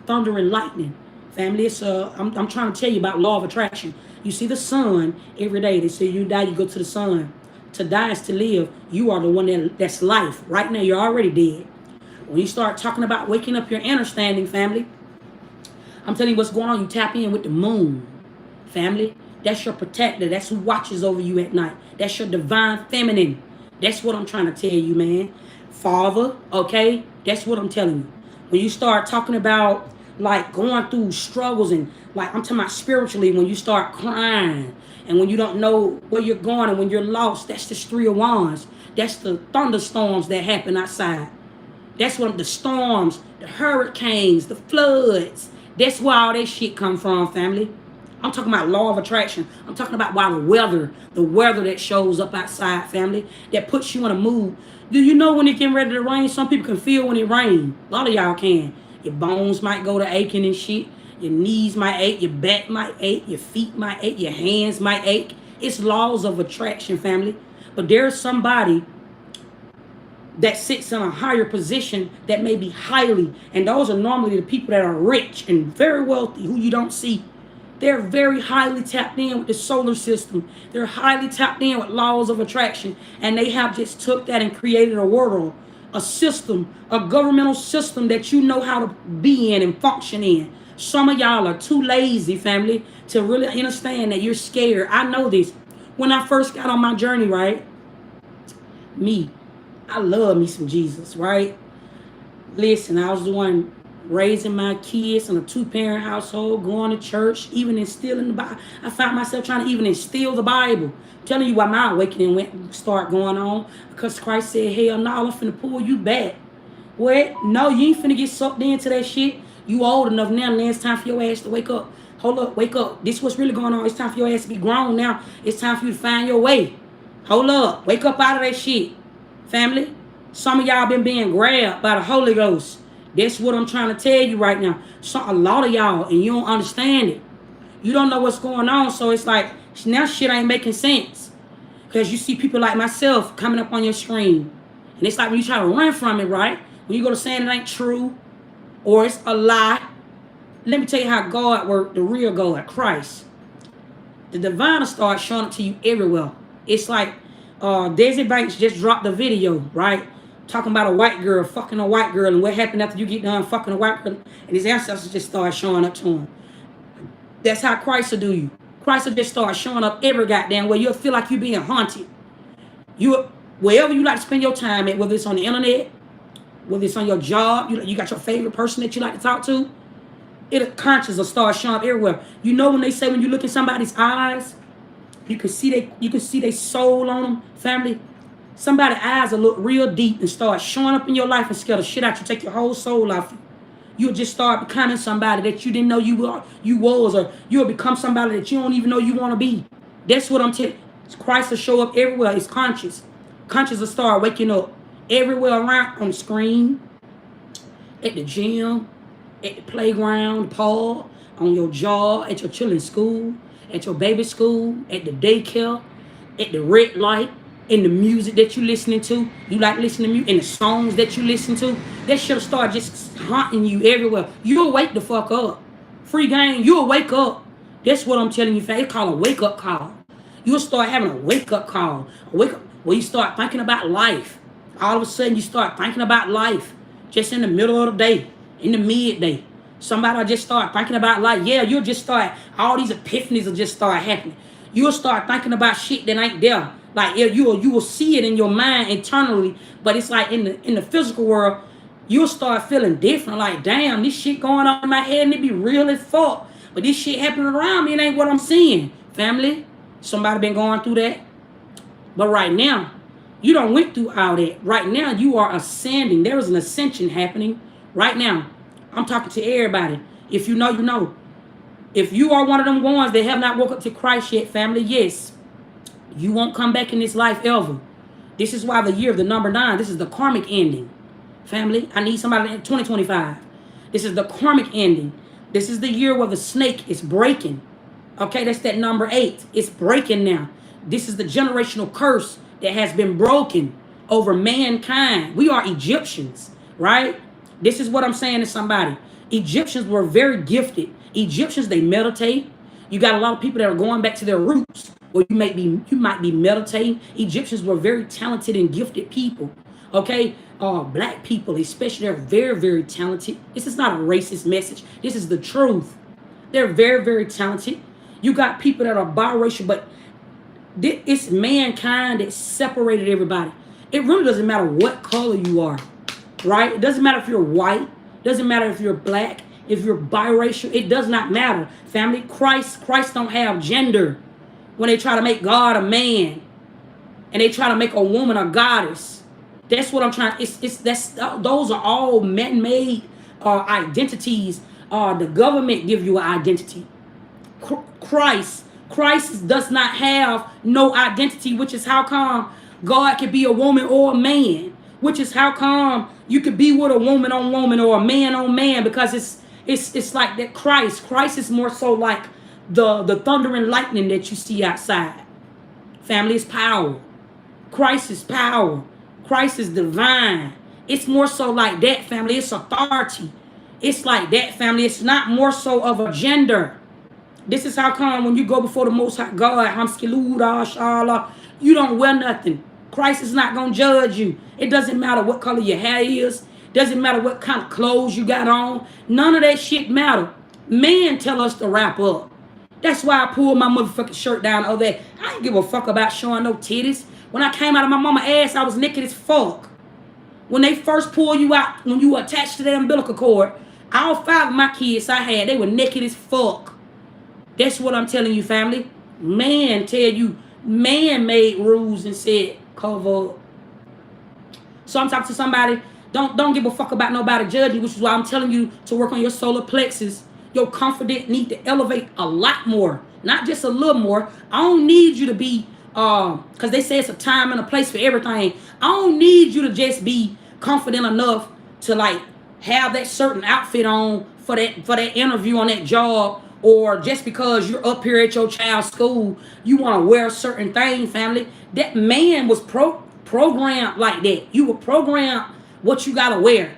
thunder and lightning, family. It's I'm trying to tell you about law of attraction. You see the sun every day. They say you die, you go to the sun. To die is to live. You are the one that's life. Right now, you're already dead. When you start talking about waking up your understanding, family, I'm telling you what's going on. You tap in with the moon, family. That's your protector. That's who watches over you at night. That's your divine feminine. That's what I'm trying to tell you, man. Father, okay? That's what I'm telling you. When you start talking about, like, going through struggles and, like, I'm talking about spiritually, when you start crying and when you don't know where you're going and when you're lost, that's the 3 of Wands. That's the thunderstorms that happen outside. That's what the storms, the hurricanes, the floods. That's where all that shit come from, family. I'm talking about law of attraction. I'm talking about why the weather that shows up outside, family, that puts you in a mood. Do you know when it getting ready to rain? Some people can feel when it rains. A lot of y'all can. Your bones might go to aching and shit. Your knees might ache. Your back might ache. Your feet might ache. Your hands might ache. It's laws of attraction, family. But there's somebody that sits in a higher position that may be highly, and those are normally the people that are rich and very wealthy who you don't see. They're very highly tapped in with the solar system. They're highly tapped in with laws of attraction, and they have just took that and created a world, a system, a governmental system that you know how to be in and function in. Some of y'all are too lazy, family, to really understand that you're scared. I know this. When I first got on my journey, right? I love me some Jesus, right? Listen, I was the one raising my kids in a 2-parent household, going to church, even instilling the Bible. I found myself trying to even instill the Bible. I'm telling you why my awakening start going on. Because Christ said, hell no, I'm finna pull you back. What? No, you ain't finna get sucked into that shit. You old enough now, and it's time for your ass to wake up. Hold up, wake up. This is what's really going on. It's time for your ass to be grown now. It's time for you to find your way. Hold up, wake up out of that shit. Family, some of y'all been being grabbed by the Holy Ghost. That's what I'm trying to tell you right now. A lot of y'all, and you don't understand it. You don't know what's going on, so it's like, now shit ain't making sense. Because you see people like myself coming up on your screen. And it's like when you try to run from it, right? When you go to saying it ain't true, or it's a lie. Let me tell you how God worked, the real God, Christ. The divine will start showing up to you everywhere. It's like, Daisy Banks just dropped a video, right? Talking about a white girl fucking a white girl and what happened after you get done fucking a white girl. And his ancestors just start showing up to him. That's how Christ will do you. Christ will just start showing up every goddamn way. You'll feel like you're being haunted. Wherever you like to spend your time at, whether it's on the internet, whether it's on your job, you got your favorite person that you like to talk to, conscious will start showing up everywhere. You know when they say when you look in somebody's eyes, you can see their soul on them, family. Somebody's eyes will look real deep and start showing up in your life and scare the shit out you. Take your whole soul off you. You'll just start becoming somebody that you didn't know you was, or you'll become somebody that you don't even know you want to be. That's what I'm telling you. Christ will show up everywhere. It's conscious. Conscious will start waking up everywhere around, on the screen, at the gym, at the playground, the park, on your job, at your children's school, at your baby's school, at the daycare, at the red light, in the music that you listening to. You like listening to music, in the songs that you listen to. That shit'll start just haunting you everywhere. You'll wake the fuck up. Free game, you'll wake up. That's what I'm telling you, fam. It's called a wake-up call. You'll start having a wake-up call. A wake-up where you start thinking about life. All of a sudden, you start thinking about life. Just in the middle of the day, in the midday. Somebody will just start thinking about life. Yeah, you'll just start, all these epiphanies will just start happening. You'll start thinking about shit that ain't there. Like, you will see it in your mind internally, but it's like in the physical world, you'll start feeling different. Like, damn, this shit going on in my head and it be real as fuck. But this shit happening around me, it ain't what I'm seeing. Family, somebody been going through that. But right now, you done went through all that. Right now, you are ascending. There is an ascension happening right now. I'm talking to everybody. If you know, you know. If you are one of them ones that have not woke up to Christ yet, family, yes, you won't come back in this life ever. This is why the year of the number 9, this is the karmic ending. Family, I need somebody in 2025. This is the karmic ending. This is the year where the snake is breaking. Okay, that's that number 8. It's breaking now. This is the generational curse that has been broken over mankind. We are Egyptians, right? This is what I'm saying to somebody. Egyptians were very gifted. Egyptians, they meditate. You got a lot of people that are going back to their roots, or you might be meditating. Egyptians were very talented and gifted people. Okay, black people especially, they're very, very talented. This is not a racist message. This is the truth. They're very, very talented. You got people that are biracial, but it's mankind that separated everybody. It really doesn't matter what color you are, right? It doesn't matter if you're white. It doesn't matter if you're black, if you're biracial. It does not matter. Family, Christ don't have gender. When they try to make God a man and they try to make a woman a goddess, that's what I'm trying. Those are all man-made identities. The government give you an identity. Christ does not have no identity, which is how come God can be a woman or a man. which is how come you could be with a woman on woman or a man on man, because it's like that. Christ is more so like the thunder and lightning that you see outside. Family is power. Christ is power. Christ is divine. It's more so like that, family. It's authority. It's like that, family. It's not more so of a gender. This is how come when you go before the Most High God, you don't wear nothing. Christ is not going to judge you. It doesn't matter what color your hair is. Doesn't matter what kind of clothes you got on. None of that shit matter. Men tell us to wrap up. That's why I pulled my motherfucking shirt down over there. I ain't give a fuck about showing no titties. When I came out of my mama's ass, I was naked as fuck. When they first pull you out, when you were attached to that umbilical cord, all 5 of my kids I had, they were naked as fuck. That's what I'm telling you, family. Man made rules and said cover up. So I'm talking to somebody, don't give a fuck about nobody judging, which is why I'm telling you to work on your solar plexus. Your confidence need to elevate a lot more, not just a little more. I don't need you to be, because they say it's a time and a place for everything. I don't need you to just be confident enough to like have that certain outfit on for that interview on that job, or just because you're up here at your child's school, you want to wear a certain thing, family. That man was programmed like that. You were programmed what you gotta wear.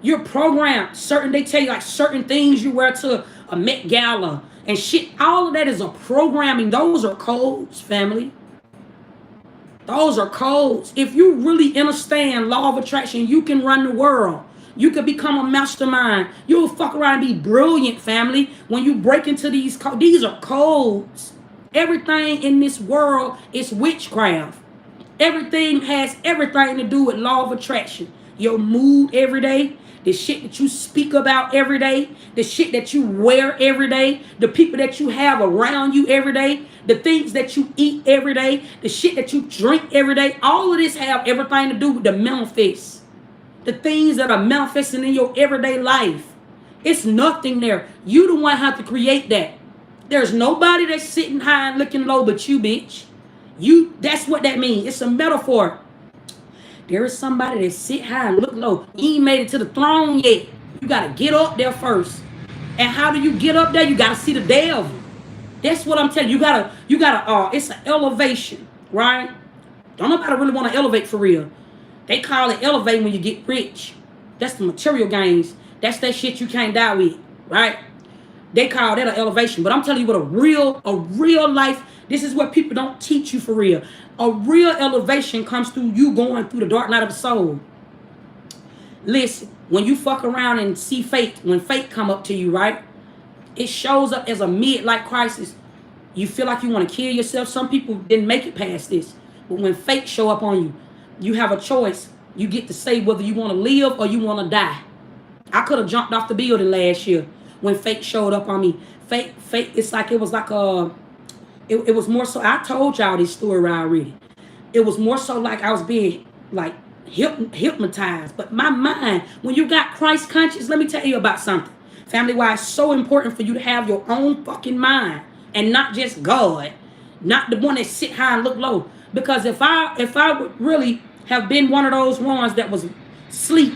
You're programmed they tell you like certain things you wear to a Met Gala and shit. All of that is a programming. Those are codes, family. Those are codes. If you really understand law of attraction, you can run the world. You could become a mastermind. You'll fuck around and be brilliant, family. When you break into these codes, these are codes. Everything in this world is witchcraft. Everything has everything to do with law of attraction. Your mood every day, the shit that you speak about every day, the shit that you wear every day, the people that you have around you every day, the things that you eat every day, the shit that you drink every day. All of this have everything to do with the manifest. The things that are manifesting in your everyday life. It's nothing there. You the one have to create that. There's nobody that's sitting high and looking low but you, bitch. That's what that means. It's a metaphor. There is somebody that sit high and look low. You ain't made it to the throne yet. You got to get up there first. And how do you get up there? You got to see the devil. That's what I'm telling you. You gotta, it's an elevation, right? Don't nobody really want to elevate for real. They call it elevate when you get rich. That's the material gains. That's that shit you can't die with, right? They call that an elevation. But I'm telling you what a real life, this is what people don't teach you for real. A real elevation comes through you going through the dark night of the soul. Listen, when you fuck around and see fate, when fate come up to you, right? It shows up as a midlife crisis. You feel like you want to kill yourself. Some people didn't make it past this. But when fate show up on you, you have a choice. You get to say whether you want to live or you want to die. I could have jumped off the building last year when fate showed up on me. Fate, it's like it was like it was more so, I told y'all this story already. It was more so like I was being like hypnotized. But my mind, when you got Christ conscious, let me tell you about something. Family, why it's so important for you to have your own fucking mind and not just God, not the one that sit high and look low. Because if I would really have been one of those ones that was asleep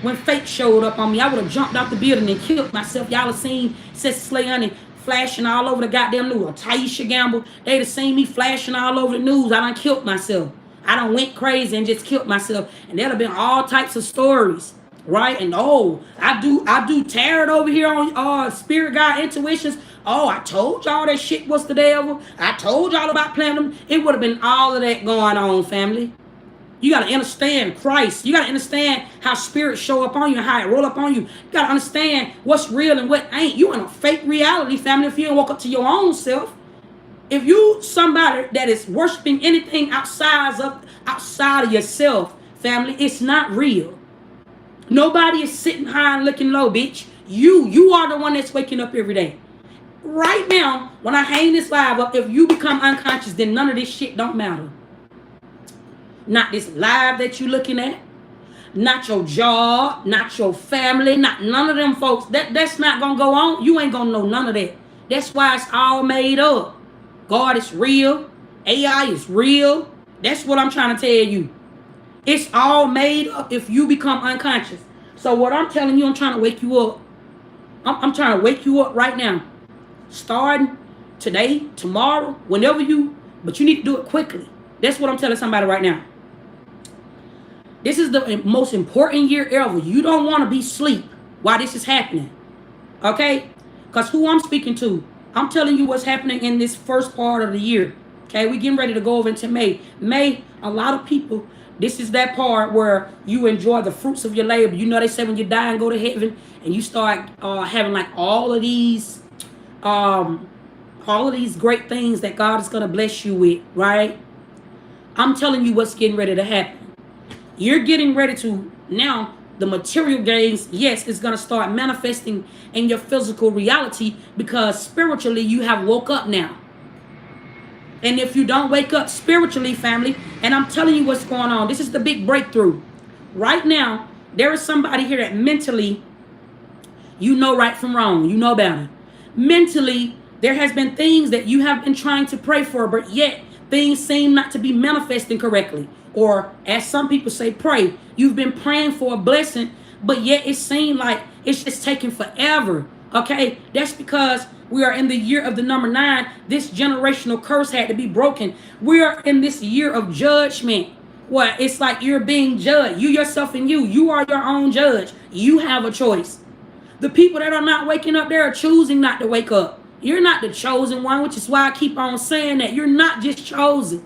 when fate showed up on me, I would have jumped out the building and killed myself. Y'all have seen Sis Slayani flashing all over the goddamn news. Or Taisha Gamble, they'd have seen me flashing all over the news. I done killed myself. I done went crazy and just killed myself. And there'd have been all types of stories, right? And I do tarot over here on Spirit Guide Intuitions. I told y'all that shit was the devil. I told y'all about platinum. It would have been all of that going on, family. You got to understand Christ. You got to understand how spirits show up on you and how it roll up on you. You got to understand what's real and what ain't. You in a fake reality, family, if you don't walk up to your own self. If you somebody that is worshiping anything outside of yourself, family, it's not real. Nobody is sitting high and looking low, bitch. You are the one that's waking up every day. Right now, when I hang this live up, if you become unconscious, then none of this shit don't matter. Not this live that you looking at, not your job, not your family, not none of them folks. That's not gonna go on. You ain't gonna know none of that. That's why it's all made up. God is real. AI is real. That's what I'm trying to tell you. It's all made up if you become unconscious. So what I'm telling you, I'm trying to wake you up. I'm trying to wake you up right now. Starting today, tomorrow, whenever but you need to do it quickly. That's what I'm telling somebody right now. This is the most important year ever. You don't want to be asleep while this is happening. Okay? Because who I'm speaking to, I'm telling you what's happening in this first part of the year. Okay? We're getting ready to go over into May. May, a lot of people, this is that part where you enjoy the fruits of your labor. You know they say when you die and go to heaven and you start having like all of these great things that God is going to bless you with, right? I'm telling you what's getting ready to happen. You're getting ready to now, the material gains, yes, it's going to start manifesting in your physical reality because spiritually you have woke up now. And if you don't wake up spiritually, family, and I'm telling you what's going on, this is the big breakthrough. Right now, there is somebody here that mentally, you know right from wrong. You know about it. Mentally, there has been things that you have been trying to pray for, but yet things seem not to be manifesting correctly. Or as some people say, pray. You've been praying for a blessing, but yet it seemed like it's just taking forever. Okay? That's because we are in the year of the number 9. This generational curse had to be broken. We are in this year of judgment. What? It's like you're being judged. You yourself and you are your own judge. You have a choice. The people that are not waking up, they are choosing not to wake up. You're not the chosen one, which is why I keep on saying that. You're not just chosen.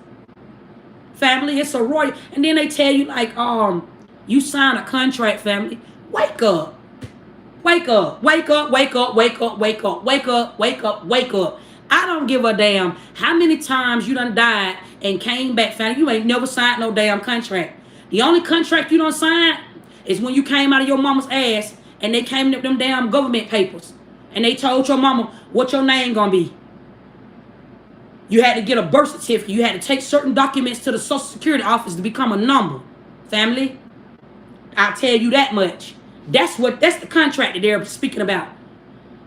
Family, it's a royal. And then they tell you like, you sign a contract, family. Wake up. Wake up. Wake up. Wake up. Wake up. Wake up. Wake up. Wake up. Wake up. I don't give a damn how many times you done died and came back, family. You ain't never signed no damn contract. The only contract you don't sign is when you came out of your mama's ass and they came up them damn government papers. And they told your mama what your name gonna be. You had to get a birth certificate. You had to take certain documents to the Social Security office to become a number. Family, I'll tell you that much. That's the contract that they're speaking about.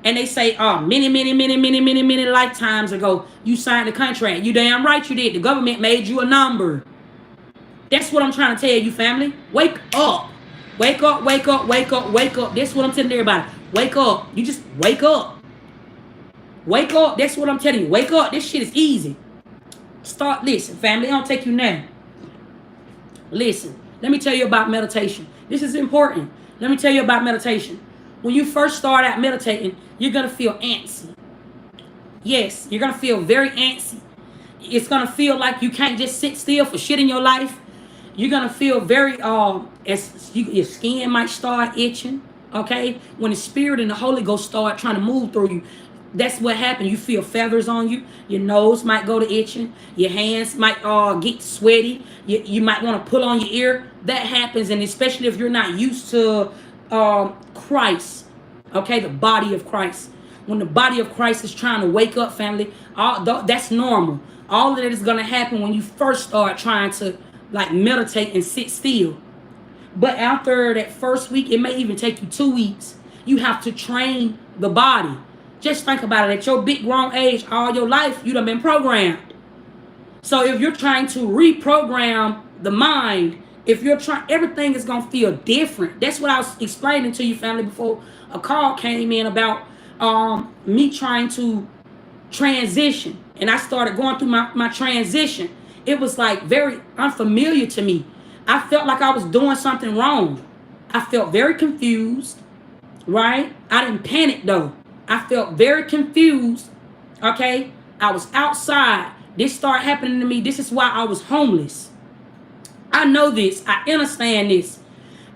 And they say, many lifetimes ago, you signed the contract. You damn right you did. The government made you a number. That's what I'm trying to tell you, family. Wake up. Wake up, wake up, wake up, wake up. That's what I'm telling everybody. Wake up. You just wake up. Wake up. That's what I'm telling you. Wake up. This shit is easy. Start, listen, family. It don't take you now. Listen. Let me tell you about meditation. This is important. Let me tell you about meditation. When you first start out meditating, you're going to feel antsy. Yes, you're going to feel very antsy. It's going to feel like you can't just sit still for shit in your life. You're going to feel very, your skin might start itching. Okay? When the Spirit and the Holy Ghost start trying to move through you, that's what happened. You feel feathers on you. Your nose might go to itching. Your hands might get sweaty. You might want to pull on your ear. That happens, and especially if you're not used to Christ. Okay? The body of Christ. When the body of Christ is trying to wake up, family, that's normal. All of that is going to happen when you first start trying to like meditate and sit still. But after that first week, it may even take you 2 weeks. You have to train the body. Just think about it. At your big grown age, all your life, you done been programmed. So if you're trying to reprogram the mind, if you're trying, everything is going to feel different. That's what I was explaining to you, family, before a call came in about me trying to transition. And I started going through my transition. It was like very unfamiliar to me. I felt like I was doing something wrong. I felt very confused, right? I didn't panic though. I felt very confused, okay? I was outside. This started happening to me. This is why I was homeless. I know this. I understand this,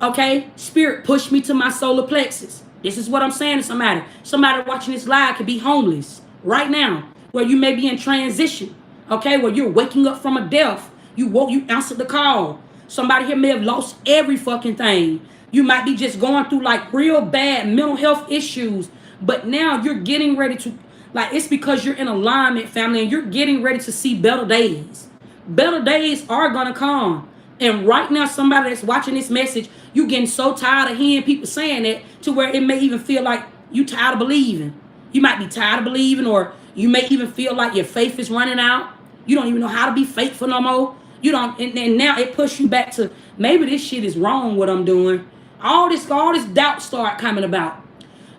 okay? Spirit pushed me to my solar plexus. This is what I'm saying to somebody. Somebody watching this live could be homeless right now, where you may be in transition, okay? Where you're waking up from a death. You answered the call. Somebody here may have lost every fucking thing. You might be just going through like real bad mental health issues. But now you're getting ready to, like, it's because you're in alignment, family, and you're getting ready to see better days. Better days are going to come. And right now, somebody that's watching this message, you getting so tired of hearing people saying that to where it may even feel like you tired of believing. You might be tired of believing, or you may even feel like your faith is running out. You don't even know how to be faithful no more. You don't, and now it pushes you back to Maybe this shit is wrong what I'm doing. All this doubt start coming about.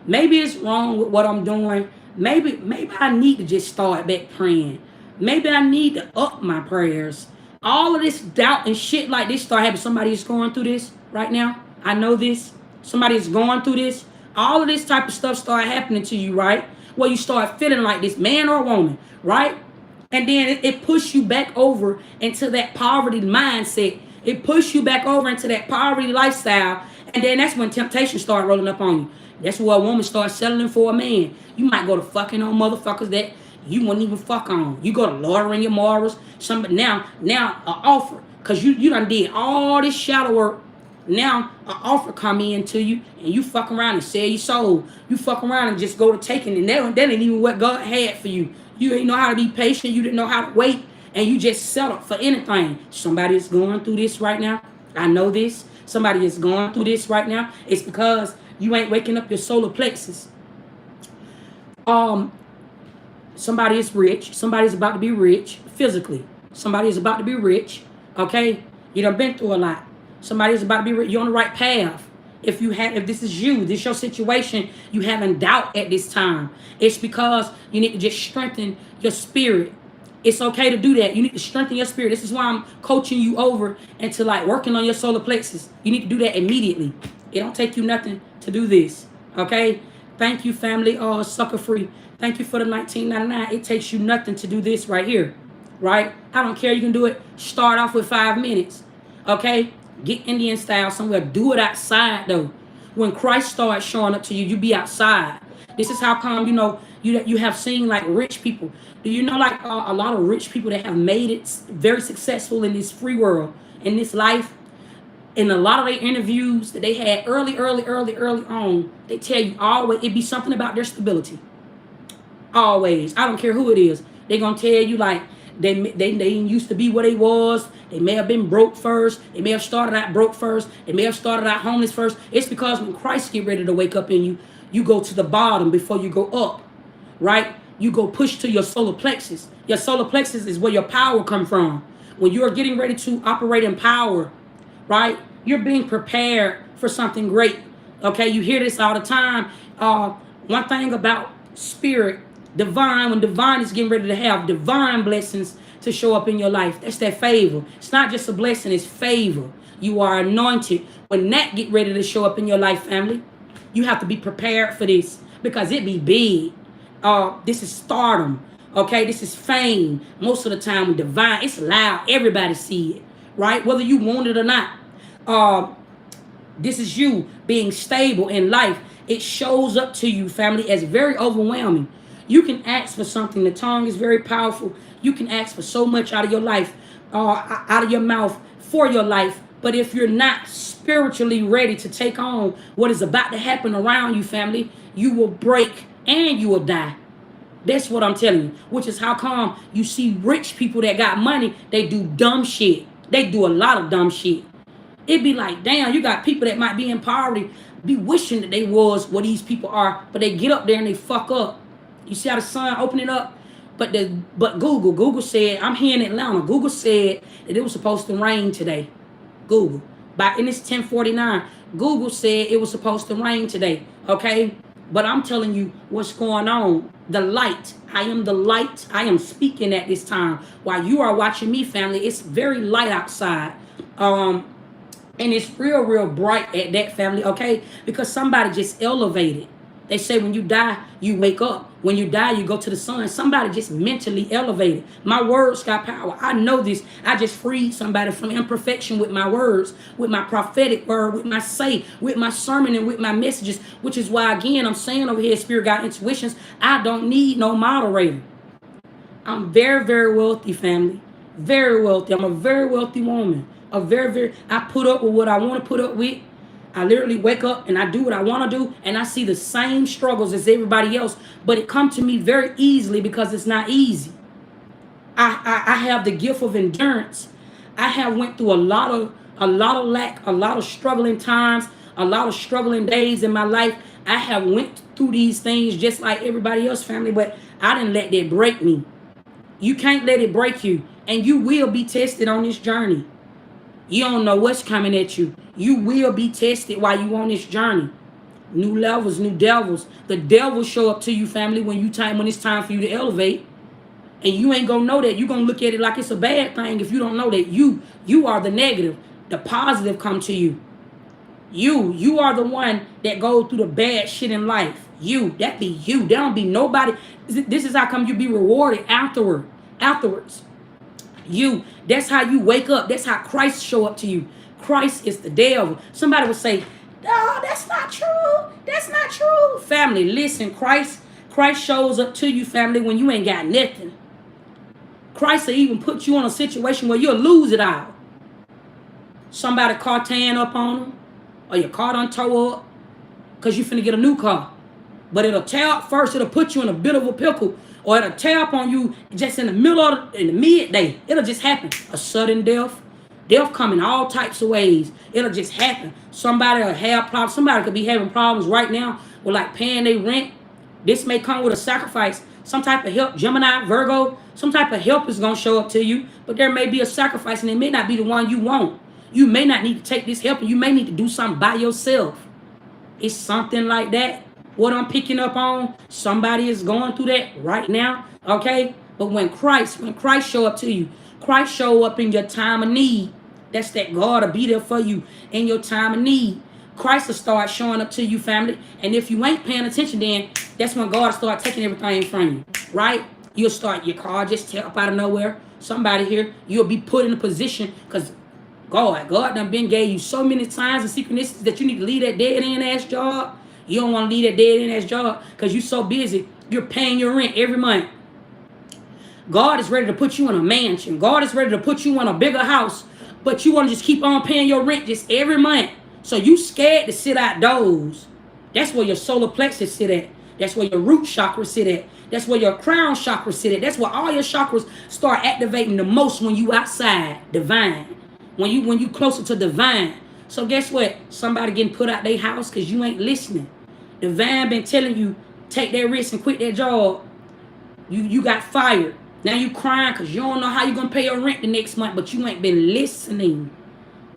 Maybe it's wrong with what I'm doing. Maybe I need to just start back praying. Maybe I need to up my prayers. All of this doubt and shit like this start happening. Somebody is going through this right now. I know this. Somebody is going through this. All of this type of stuff start happening to you, right? Well, you start feeling like this, man or woman, right? And then it pushes you back over into that poverty mindset. It pushes you back over into that poverty lifestyle. And then that's when temptation start rolling up on you. That's where a woman starts settling for a man. You might go to fucking on motherfuckers that you wouldn't even fuck on. You go to lowering your morals. Now an offer. Because you done did all this shadow work. Now an offer come in to you and you fuck around and sell your soul. You fuck around and just go to taking, and that ain't even what God had for you. You didn't know how to be patient. You didn't know how to wait. And you just settled for anything. Somebody is going through this right now. I know this. Somebody is going through this right now. It's because you ain't waking up your solar plexus. Somebody is rich. Somebody's about to be rich physically. Somebody is about to be rich. Okay? You done been through a lot. Somebody is about to be rich. You're on the right path. If this is you, this is your situation, you having doubt at this time. It's because you need to just strengthen your spirit. It's okay to do that. You need to strengthen your spirit. This is why I'm coaching you over into like working on your solar plexus. You need to do that immediately. It don't take you nothing to do this. Okay? Thank you, family. Sucker free. Thank you for the $19.99. It takes you nothing to do this right here. Right? I don't care. You can do it. Start off with 5 minutes. Okay? Get Indian style somewhere. Do it outside though. When Christ starts showing up to you, you be outside. This is how come, you have seen like rich people. Do you know like a lot of rich people that have made it very successful in this free world, in this life? In a lot of their interviews that they had early on, they tell you always it be something about their stability. Always. I don't care who it is. They gonna tell you like they didn't used to be what they was. They may have been broke first. They may have started out broke first. They may have started out homeless first. It's because when Christ get ready to wake up in you, you go to the bottom before you go up, right? You go push to your solar plexus. Your solar plexus is where your power come from. When you're getting ready to operate in power, right? You're being prepared for something great. Okay, you hear this all the time. One thing about spirit, when divine is getting ready to have divine blessings to show up in your life. That's that favor. It's not just a blessing, it's favor. You are anointed. When that get ready to show up in your life, family, you have to be prepared for this because it be big. This is stardom. Okay, this is fame. Most of the time with divine, it's loud. Everybody see it, right? Whether you want it or not. This is you being stable in life. It shows up to you, family, as very overwhelming. You can ask for something. The tongue is very powerful. You can ask for so much out of your life, out of your mouth for your life. But if you're not spiritually ready to take on what is about to happen around you, family, you will break and you will die. That's what I'm telling you. Which is how come you see rich people that got money, they do dumb shit. They do a lot of dumb shit. It'd be like, damn, you got people that might be in poverty, be wishing that they was what these people are, but they get up there and they fuck up. You see how the sun opening up? But Google said, I'm here in Atlanta. Google said that it was supposed to rain today. Google. And it's 10:49. Google said it was supposed to rain today. Okay? But I'm telling you what's going on. The light. I am the light. I am speaking at this time. While you are watching me, family, it's very light outside. And it's real bright at that, family, okay? Because somebody just elevated. They say when you die, you wake up. When you die, you go to the sun. Somebody just mentally elevated. My words got power. I know this. I just freed somebody from imperfection with my words, with my prophetic word, with my say, with my sermon, and with my messages, which is why, again, I'm saying over here, Spirit God Intuitions, I don't need no moderator. I'm very wealthy, family. Very wealthy. I'm a very wealthy woman. I put up with what I want to put up with. I literally wake up and I do what I want to do, and I see the same struggles as everybody else, but it comes to me very easily because it's not easy. I have the gift of endurance. I have went through a lot of lack, a lot of struggling times, a lot of struggling days in my life. I have went through these things just like everybody else, family, but I didn't let that break me. You can't let it break you, and you will be tested on this journey. You don't know what's coming at you. You will be tested while you on this journey. New levels, new devils. The devil show up to you, family, when it's time for you to elevate. And you ain't gonna know that. You gonna look at it like it's a bad thing if you don't know that you are the negative. The positive come to you. You are the one that goes through the bad shit in life. That be you. There don't be nobody. This is how come you be rewarded afterwards. That's how you wake up. That's how Christ show up to you. Christ is the devil. Somebody would say, no, that's not true. That's not true. Family, listen, Christ shows up to you, family, when you ain't got nothing. Christ will even put you in a situation where you'll lose it all. Somebody car tearing up on them, or your car done tore up, because you finna get a new car. But it'll tear up first, it'll put you in a bit of a pickle, or it'll tear up on you just in the midday. It'll just happen. A sudden death. Death come in all types of ways. It'll just happen. Somebody will have problems. Somebody could be having problems right now with like paying their rent. This may come with a sacrifice. Some type of help, Gemini, Virgo, some type of help is going to show up to you. But there may be a sacrifice, and it may not be the one you want. You may not need to take this help, and you may need to do something by yourself. It's something like that. What I'm picking up on, somebody is going through that right now, okay? But when Christ show up to you, Christ show up in your time of need. That's that God will be there for you in your time of need. Christ will start showing up to you, family. And if you ain't paying attention, then that's when God will start taking everything from you, right? You'll start, your car just tear up out of nowhere. Somebody here, you'll be put in a position because God done been gave you so many times and synchronicities that you need to leave that dead-end ass job. You don't want to leave that dead-end ass job because you're so busy. You're paying your rent every month. God is ready to put you in a mansion. God is ready to put you in a bigger house. But you want to just keep on paying your rent just every month. So you scared to sit outdoors. That's where your solar plexus sit at. That's where your root chakra sit at. That's where your crown chakra sit at. That's where all your chakras start activating the most when you outside, divine. When you closer to divine. So guess what? Somebody getting put out their house because you ain't listening. Divine been telling you, take that risk and quit that job. You got fired. Now you crying because you don't know how you're going to pay your rent the next month, but you ain't been listening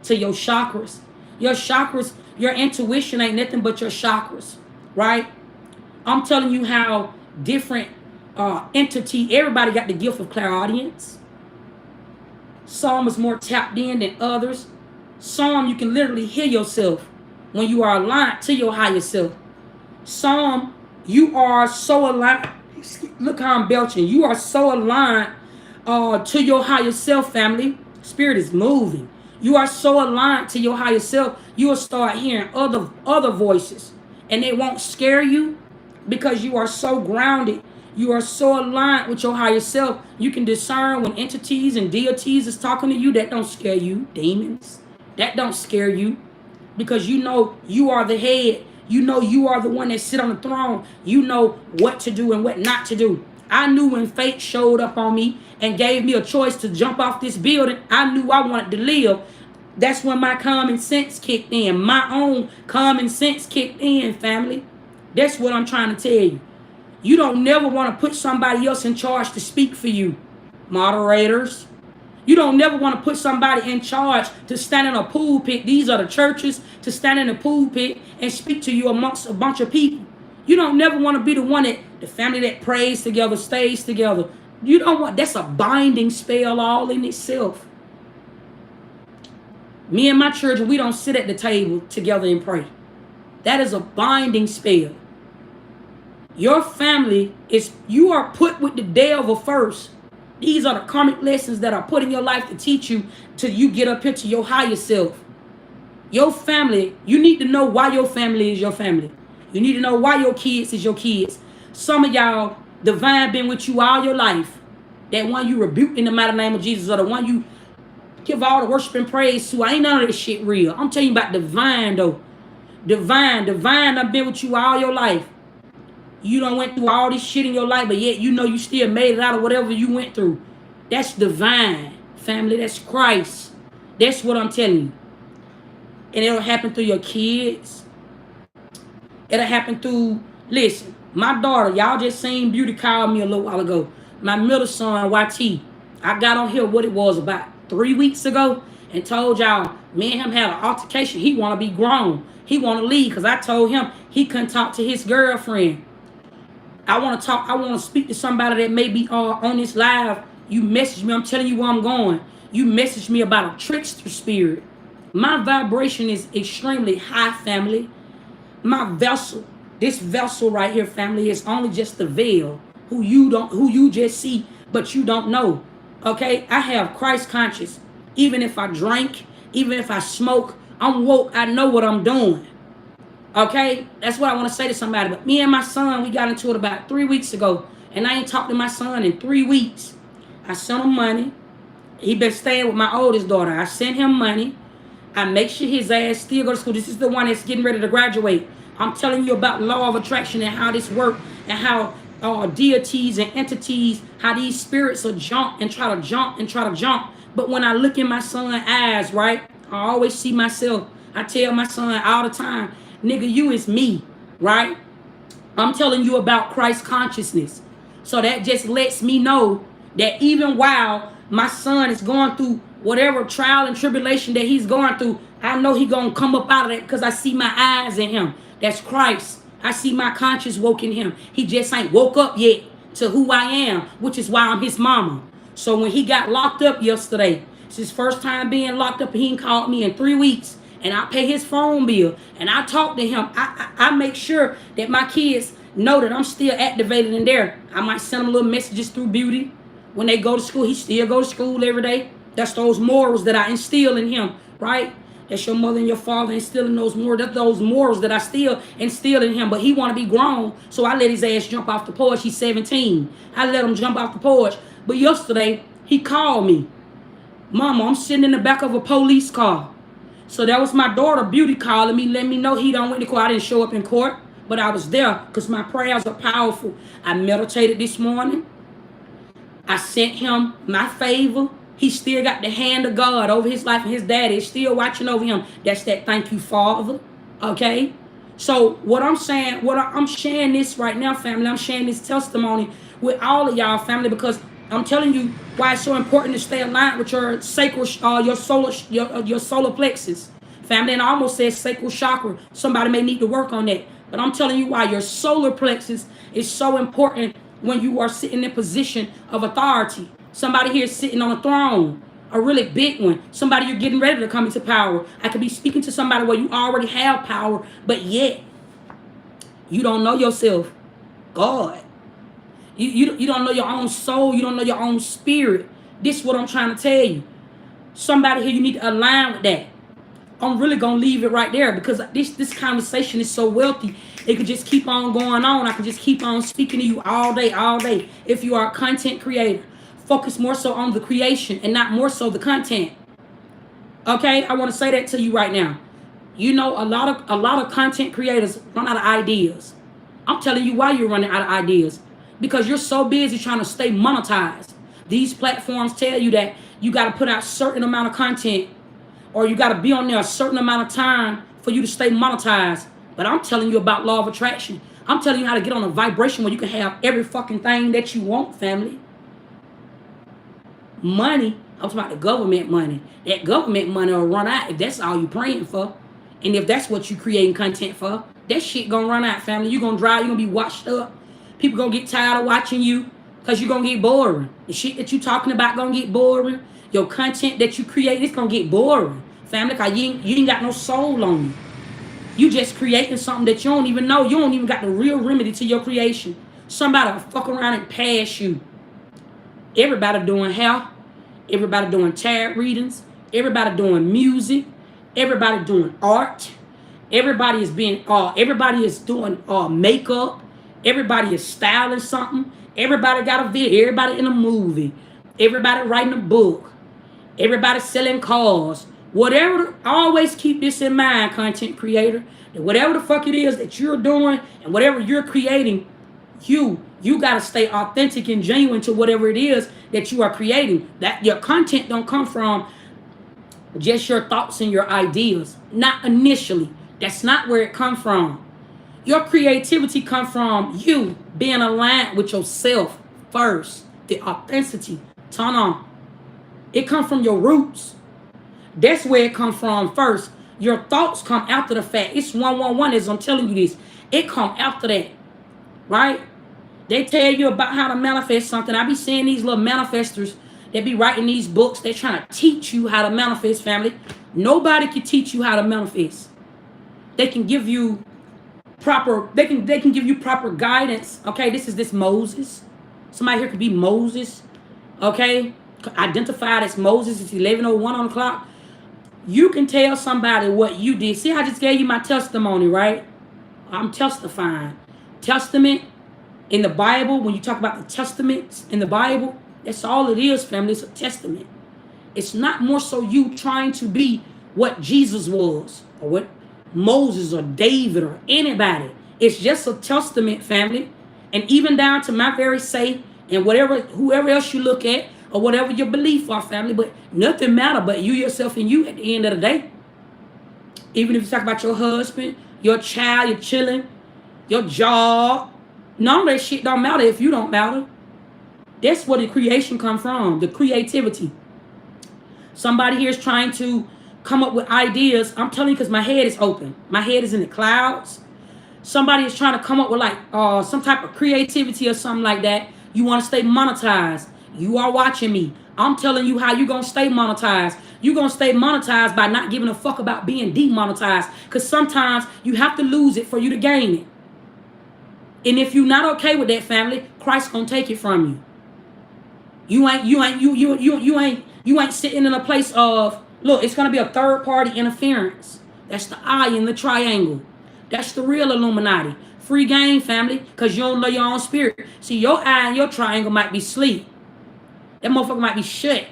to your chakras. Your chakras, your intuition ain't nothing but your chakras, right? I'm telling you how different entity, everybody got the gift of clairaudience. Some is more tapped in than others. Some you can literally hear yourself when you are aligned to your higher self. Some you are so aligned. Look how I'm belching. You are so aligned to your higher self, family. Spirit is moving. You are so aligned to your higher self, you will start hearing other voices. And they won't scare you because you are so grounded. You are so aligned with your higher self. You can discern when entities and deities is talking to you. That don't scare you. Demons. That don't scare you. Because you know you are the head. You know you are the one that sit on the throne. You know what to do and what not to do. I knew when fate showed up on me and gave me a choice to jump off this building, I knew I wanted to live. That's when my common sense kicked in. My own common sense kicked in, family. That's what I'm trying to tell you. You don't never want to put somebody else in charge to speak for you, moderators. You don't never want to put somebody in charge to stand in a pulpit. These are the churches, to stand in a pulpit and speak to you amongst a bunch of people. You don't never want to be the one that the family that prays together, stays together. You don't want, that's a binding spell all in itself. Me and my children, we don't sit at the table together and pray. That is a binding spell. Your family you are put with the devil first. These are the karmic lessons that are put in your life to teach you till you get up here to your higher self. Your family, you need to know why your family is your family. You need to know why your kids is your kids. Some of y'all, divine been with you all your life. That one you rebuke in the mighty name of Jesus, or the one you give all the worship and praise to. I ain't none of this shit real. I'm telling you about divine though. Divine I've been with you all your life. You done went through all this shit in your life, but yet you know you still made it out of whatever you went through. That's divine, family. That's Christ. That's what I'm telling you. And it'll happen through your kids. It'll happen through, listen, my daughter, y'all just seen Beauty call me a little while ago. My middle son, YT, I got on here what it was about 3 weeks ago, and told y'all, me and him had an altercation. He want to be grown. He want to leave because I told him he couldn't talk to his girlfriend. I want to talk. I want to speak to somebody that may be on this live. You message me. I'm telling you where I'm going. You message me about a trickster spirit. My vibration is extremely high, family. My vessel, this vessel right here, family, is only just the veil who you just see, but you don't know. Okay, I have Christ conscious. Even if I drink, even if I smoke, I'm woke. I know what I'm doing. Okay, that's what I want to say to somebody. But me and my son, we got into it about 3 weeks ago, and I ain't talked to my son in 3 weeks. I sent him money. He been staying with my oldest daughter. I sent him money. I make sure his ass still go to school. This is the one that's getting ready to graduate. I'm telling you about law of attraction and how this works, and how deities and entities, how these spirits will jump and try to jump and try to jump. But when I look in my son's eyes, right, I always see myself. I tell my son all the time, nigga, you is me, right? I'm telling you about Christ consciousness. So that just lets me know that even while my son is going through whatever trial and tribulation that he's going through, I know he gonna come up out of that because I see my eyes in him. That's Christ. I see my conscience woke in him. He just ain't woke up yet to who I am, which is why I'm his mama. So when he got locked up yesterday, it's his first time being locked up, and he ain't called me in 3 weeks. And I pay his phone bill, and I talk to him. I make sure that my kids know that I'm still activated in there. I might send them little messages through Beauty. When they go to school, he still go to school every day. That's those morals that I instill in him, right? That's your mother and your father instilling those morals. That's those morals that I still instill in him. But he want to be grown, so I let his ass jump off the porch. He's 17. I let him jump off the porch. But yesterday, he called me. Mama, I'm sitting in the back of a police car. So that was my daughter, Beauty, calling me, letting me know he don't went to court. I didn't show up in court, but I was there because my prayers are powerful. I meditated this morning. I sent him my favor. He still got the hand of God over his life, and his daddy is still watching over him. That's that thank you, Father. Okay? So what I'm saying, I'm sharing this right now, family. I'm sharing this testimony with all of y'all, family, because I'm telling you why it's so important to stay aligned with your sacral, your solar plexus, family. And I almost said sacral chakra. Somebody may need to work on that. But I'm telling you why your solar plexus is so important when you are sitting in a position of authority. Somebody here is sitting on a throne, a really big one. Somebody you're getting ready to come into power. I could be speaking to somebody where you already have power, but yet you don't know yourself. God. You don't know your own soul. You don't know your own spirit. This is what I'm trying to tell you. Somebody here, you need to align with that. I'm really going to leave it right there because this conversation is so wealthy. It could just keep on going on. I could just keep on speaking to you all day, all day. If you are a content creator, focus more so on the creation and not more so the content. Okay? I want to say that to you right now. You know, a lot of content creators run out of ideas. I'm telling you why you're running out of ideas. Because you're so busy trying to stay monetized. These platforms tell you that you got to put out a certain amount of content, or you got to be on there a certain amount of time for you to stay monetized. But I'm telling you about law of attraction. I'm telling you how to get on a vibration where you can have every fucking thing that you want, family. Money, I'm talking about the government money. That government money will run out if that's all you're praying for. And if that's what you creating content for, that shit gonna run out, family. You're gonna drive, you're gonna be washed up. People gonna get tired of watching you because you're gonna get boring. The shit that you talking about gonna get boring. Your content that you create, it's gonna get boring, family, because you ain't got no soul on you. You just creating something that you don't even know. You don't even got the real remedy to your creation. Somebody will fuck around and pass you. Everybody doing hair. Everybody doing tarot readings. Everybody doing music. Everybody doing art. Everybody is doing makeup. Everybody is styling something. Everybody got a video. Everybody in a movie. Everybody writing a book. Everybody selling cars. Whatever, always keep this in mind, content creator. That whatever the fuck it is that you're doing and whatever you're creating, you got to stay authentic and genuine to whatever it is that you are creating. That your content don't come from just your thoughts and your ideas. Not initially. That's not where it comes from. Your creativity comes from you being aligned with yourself first. The authenticity. Turn on. It comes from your roots. That's where it comes from first. Your thoughts come after the fact. It's 111 as I'm telling you this. It come after that, right? They tell you about how to manifest something. I be seeing these little manifestors. They be writing these books. They're trying to teach you how to manifest, family. Nobody can teach you how to manifest. They can give you proper, they can give you proper guidance. Okay, this Moses. Somebody here could be Moses. Okay, identified as Moses. It's 11:01 on the clock. You can tell somebody what you did. See, I just gave you my testimony, right? I'm testifying. Testament in the Bible, when you talk about the testaments in the Bible, that's all it is, family. It's a testament. It's not more so you trying to be what Jesus was or what Moses or David or anybody. It's just a testament, family. And even down to my very say and whatever, whoever else you look at or whatever your belief are, family. But nothing matter but you, yourself, and you at the end of the day. Even if you talk about your husband, your child, your children, your job, none of that shit don't matter if you don't matter. That's where the creation come from, the creativity. Somebody here is trying to come up with ideas. I'm telling you because my head is open. My head is in the clouds. Somebody is trying to come up with like some type of creativity or something like that. You want to stay monetized. You are watching me. I'm telling you how you going to stay monetized. You're going to stay monetized by not giving a fuck about being demonetized. Because sometimes you have to lose it for you to gain it. And if you're not okay with that, family, Christ's going to take it from you. You ain't sitting in a place of, look, it's going to be a third party interference. That's the eye in the triangle. That's the real Illuminati. Free game, family, because you don't know your own spirit. See, your eye and your triangle might be asleep. That motherfucker might be shut.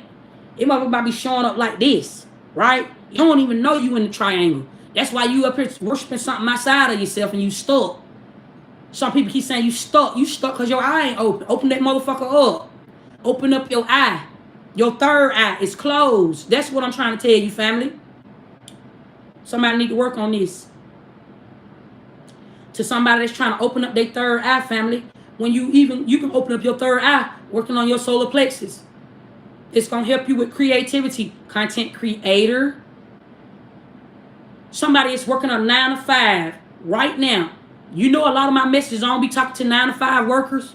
That motherfucker might be showing up like this, right? You don't even know you in the triangle. That's why you up here worshiping something outside of yourself and you stuck. Some people keep saying you stuck. You stuck because your eye ain't open. Open that motherfucker up. Open up your eye. Your third eye is closed. That's what I'm trying to tell you, family. Somebody need to work on this. To somebody that's trying to open up their third eye, family. When you can open up your third eye working on your solar plexus. It's going to help you with creativity. Content creator. Somebody is working on 9 to 5 right now. You know a lot of my messages, I don't be talking to 9 to 5 workers.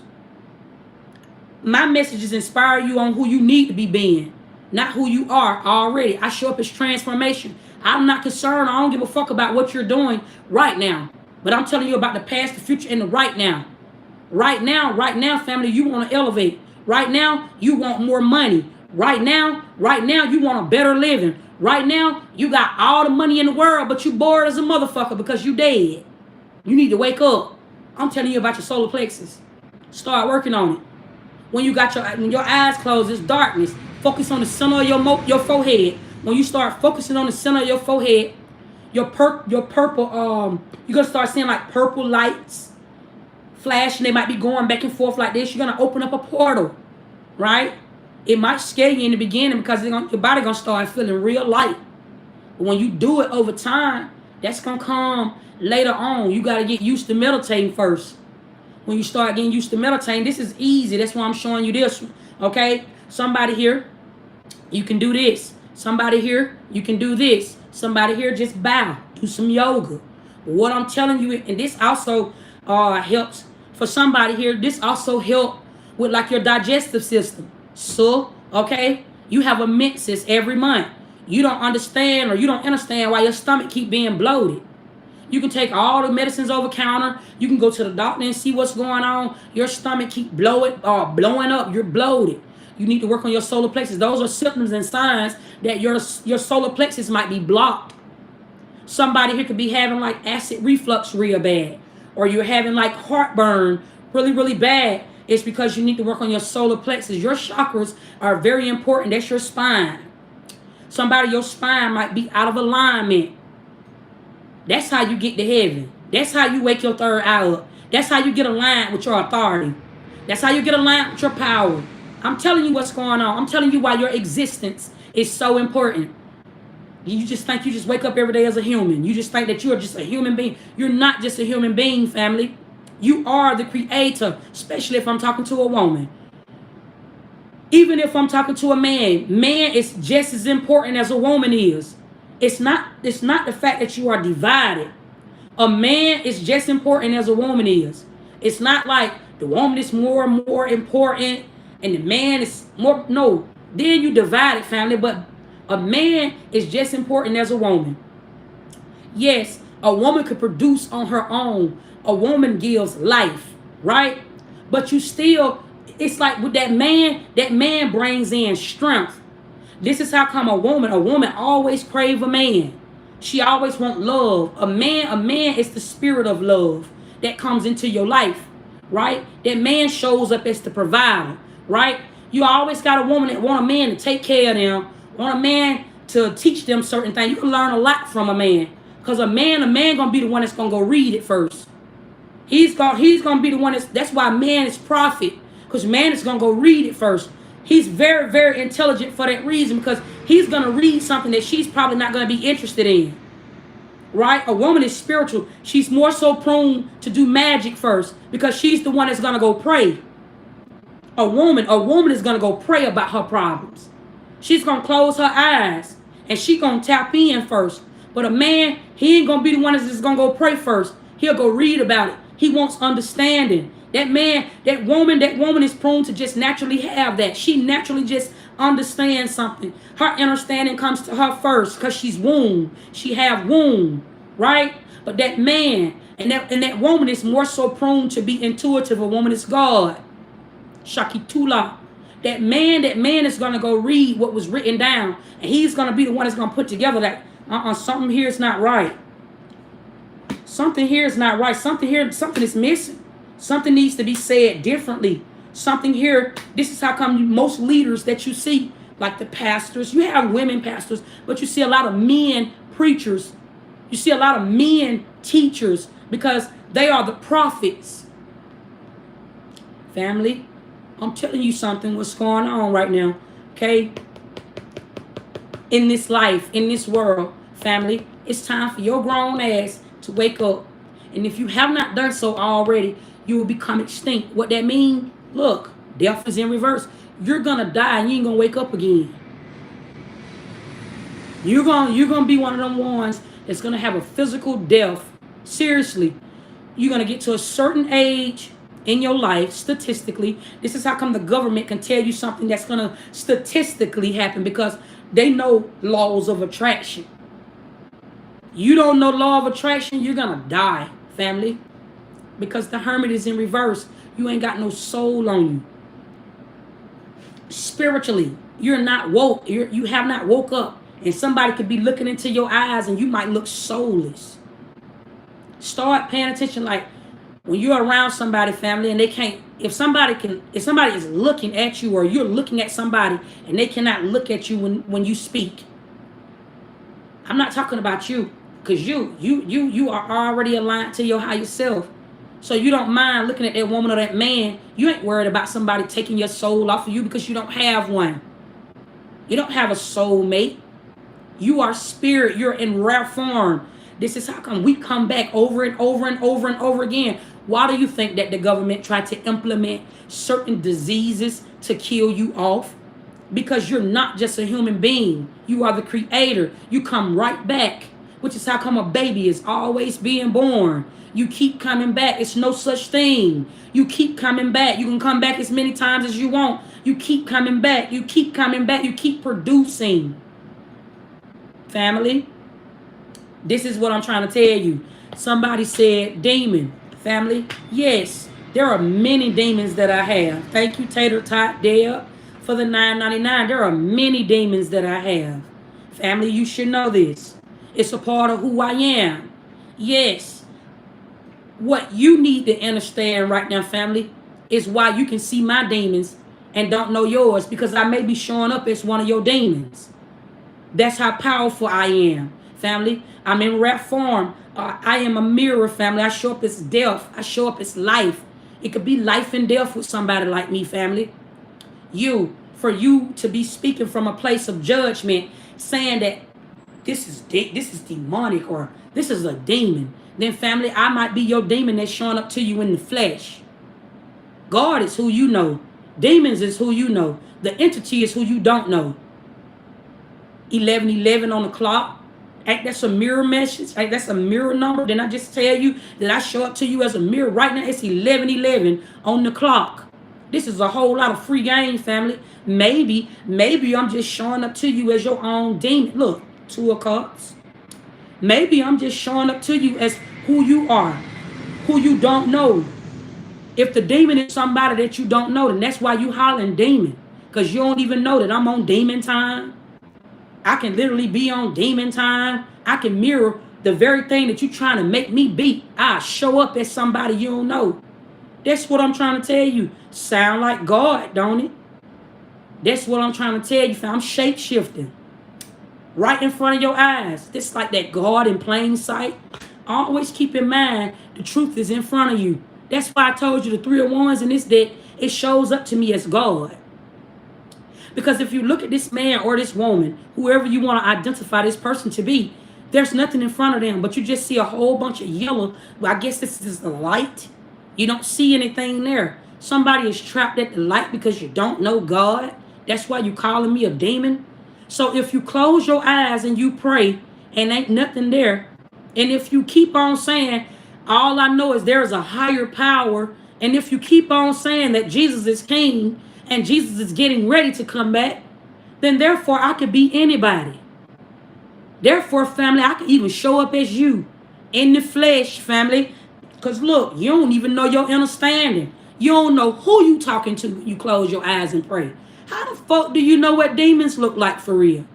My messages inspire you on who you need to be being, not who you are already. I show up as transformation. I'm not concerned. I don't give a fuck about what you're doing right now. But I'm telling you about the past, the future, and the right now. Right now, family, you want to elevate. Right now, you want more money. Right now, you want a better living. Right now, you got all the money in the world, but you bored as a motherfucker because you dead. You need to wake up. I'm telling you about your solar plexus. Start working on it. When your eyes closed, it's darkness. Focus on the center of your forehead. When you start focusing on the center of your forehead, your purple, you're gonna start seeing like purple lights flashing. They might be going back and forth like this. You're gonna open up a portal, right? It might scare you in the beginning because your body gonna start feeling real light. But when you do it over time, that's gonna come later on. You gotta get used to meditating first. When you start getting used to meditating, this is easy. That's why I'm showing you this one. Okay? Somebody here, you can do this. Somebody here, you can do this. Somebody here, just bow. Do some yoga. What I'm telling you, and this also helps for somebody here. This also helps with like your digestive system. So, okay, you have a menses every month. You don't understand or you don't understand why your stomach keep being bloated. You can take all the medicines over counter. You can go to the doctor and see what's going on. Your stomach keep blowing up. You're bloated. You need to work on your solar plexus. Those are symptoms and signs that your solar plexus might be blocked. Somebody here could be having like acid reflux real bad. Or you're having like heartburn really, really bad. It's because you need to work on your solar plexus. Your chakras are very important. That's your spine. Somebody, your spine might be out of alignment. That's how you get to heaven. That's how you wake your third eye up. That's how you get aligned with your authority. That's how you get aligned with your power. I'm telling you what's going on. I'm telling you why your existence is so important. You just think you just wake up every day as a human. You just think that you're just a human being. You're not just a human being, family. You are the creator, especially if I'm talking to a woman. Even if I'm talking to a man is just as important as a woman is. It's not the fact that you are divided. A man is just important as a woman is. It's not like the woman is more important and the man is more. No, then you divide it, family. But a man is just important as a woman. Yes, a woman could produce on her own. A woman gives life, right? But you still, it's like with that man brings in strength. This is how come a woman always crave a man. She always want love. A man is the spirit of love that comes into your life, right? That man shows up as the provider, right? You always got a woman that want a man to take care of them, want a man to teach them certain things. You can learn a lot from a man. Because a man gonna be the one that's gonna go read it first. He's gonna be the one that's why man is prophet. Because man is gonna go read it first. He's very, very intelligent for that reason because he's gonna read something that she's probably not gonna be interested in. Right? A woman is spiritual. She's more so prone to do magic first because she's the one that's gonna go pray. A woman is gonna go pray about her problems. She's gonna close her eyes and she gonna tap in first. But a man, he ain't gonna be the one that's just gonna go pray first. He'll go read about it. He wants understanding. That man, that woman is prone to just naturally have that. She naturally just understands something. Her understanding comes to her first because she's womb. She have womb, right? But that man and that woman is more so prone to be intuitive. A woman is God. Shakitula. That man is gonna go read what was written down, and he's gonna be the one that's gonna put together that something here is not right. Something here is not right. Something is missing. Something needs to be said differently. Something here, this is how come most leaders that you see, like the pastors, you have women pastors, but you see a lot of men preachers. You see a lot of men teachers because they are the prophets. Family, I'm telling you something, what's going on right now, okay? In this life, in this world, family, it's time for your grown ass to wake up. And if you have not done so already, you will become extinct. What that means? Look, death is in reverse. You're gonna die and you ain't gonna wake up again. You're gonna be one of them ones that's gonna have a physical death. Seriously, you're gonna get to a certain age in your life, statistically. This is how come the government can tell you something that's gonna statistically happen because they know laws of attraction. You don't know law of attraction, you're gonna die, family. Because the hermit is in reverse. You ain't got no soul on you. Spiritually, you're not woke. You have not woke up. And somebody could be looking into your eyes and you might look soulless. Start paying attention. Like when you're around somebody, family, and they can't, if somebody is looking at you or you're looking at somebody and they cannot look at you when you speak. I'm not talking about you because you are already aligned to your higher self. So you don't mind looking at that woman or that man. You ain't worried about somebody taking your soul off of you because you don't have one. You don't have a soulmate. You are spirit. You're in rare form. This is how come we come back over and over and over and over again. Why do you think that the government tried to implement certain diseases to kill you off? Because you're not just a human being. You are the creator. You come right back, which is how come a baby is always being born. You keep coming back. It's no such thing. You keep coming back. You can come back as many times as you want. You keep coming back. You keep coming back. You keep producing. Family, this is what I'm trying to tell you. Somebody said demon. Family, yes, there are many demons that I have. Thank you, Tater Tot Dale, for the $9.99. There are many demons that I have. Family, you should know this. It's a part of who I am. Yes. What you need to understand right now, family, is why you can see my demons and don't know yours, because I may be showing up as one of your demons. That's how powerful I am, family. I'm in rare form. I am a mirror, family. I show up as death. I show up as life. It could be life and death with somebody like me, family. For you to be speaking from a place of judgment, saying that this is demonic or this is a demon, then family, I might be your demon that's showing up to you in the flesh. God is who you know. Demons is who you know. The entity is who you don't know. 1111 on the clock. Ain't that's a mirror message? Ain't that's a mirror number? Then I just tell you that I show up to you as a mirror right now. It's 1111 on the clock. This is a whole lot of free game, family. Maybe I'm just showing up to you as your own demon. Look, 2 of Cups. Maybe I'm just showing up to you as who you are, who you don't know. If the demon is somebody that you don't know, then that's why you hollering demon. Because you don't even know that I'm on demon time. I can literally be on demon time. I can mirror the very thing that you're trying to make me be. I show up as somebody you don't know. That's what I'm trying to tell you. Sound like God, don't it? That's what I'm trying to tell you. I'm shape-shifting. Right in front of your eyes. Just like that God in plain sight. Always keep in mind the truth is in front of you. That's why I told you the 3 of Wands in this deck, it shows up to me as God. Because if you look at this man or this woman, whoever you want to identify this person to be, there's nothing in front of them, but you just see a whole bunch of yellow. Well, I guess this is the light. You don't see anything there. Somebody is trapped at the light because you don't know God. That's why you calling me a demon. So if you close your eyes and you pray and ain't nothing there, and if you keep on saying, all I know is there is a higher power, and if you keep on saying that Jesus is king and Jesus is getting ready to come back, then therefore I could be anybody. Therefore, family, I could even show up as you in the flesh, family. Because look, you don't even know your understanding. You don't know who you talking to when you close your eyes and pray. How the fuck do you know what demons look like for real?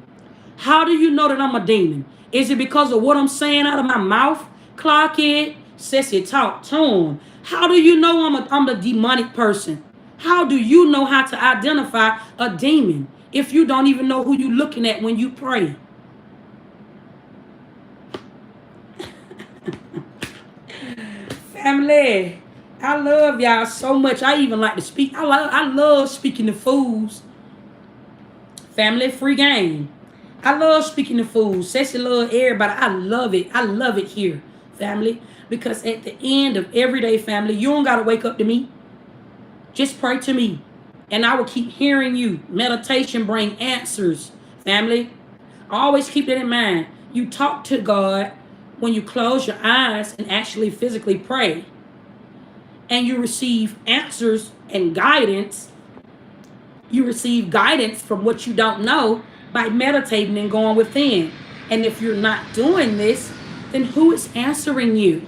How do you know that I'm a demon? Is it because of what I'm saying out of my mouth? Clock it, Sissy, talk to him. How do you know I'm a demonic person? How do you know how to identify a demon if you don't even know who you're looking at when you pray? Family, I love y'all so much. I even like to speak. I love speaking to fools. Family, free game. I love speaking to fools. Sexy love everybody. I love it. I love it here, family. Because at the end of every day, family, you don't got to wake up to me. Just pray to me. And I will keep hearing you. Meditation bring answers, family. Always keep that in mind. You talk to God when you close your eyes and actually physically pray. And you receive answers and guidance. You receive guidance from what you don't know by meditating and going within. And if you're not doing this, then who is answering you?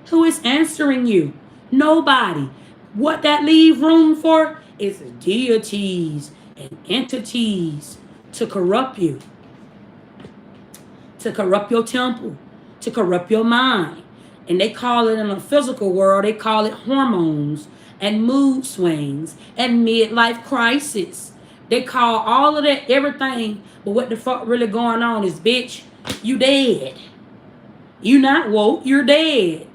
Who is answering you? Nobody. What that leave room for is deities and entities to corrupt you, to corrupt your temple, to corrupt your mind. And they call it in the physical world, they call it hormones and mood swings and midlife crisis. They call all of that everything, but what the fuck really going on is, bitch, you dead. You not woke, you're dead.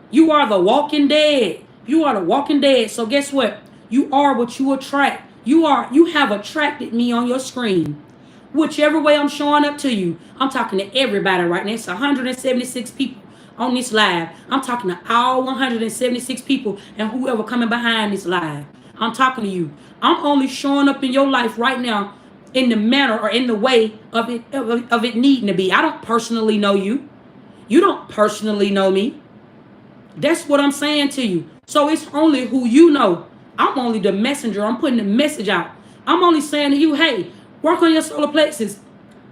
You are the walking dead. You are the walking dead. So guess what? You are what you attract. You have attracted me on your screen. Whichever way I'm showing up to you, I'm talking to everybody right now. It's 176 people on this live. I'm talking to all 176 people and whoever coming behind this live. I'm talking to you. I'm only showing up in your life right now in the manner or in the way of it needing to be. I don't personally know you. You don't personally know me. That's what I'm saying to you. So it's only who you know. I'm only the messenger. I'm putting the message out. I'm only saying to you, hey, work on your solar plexus.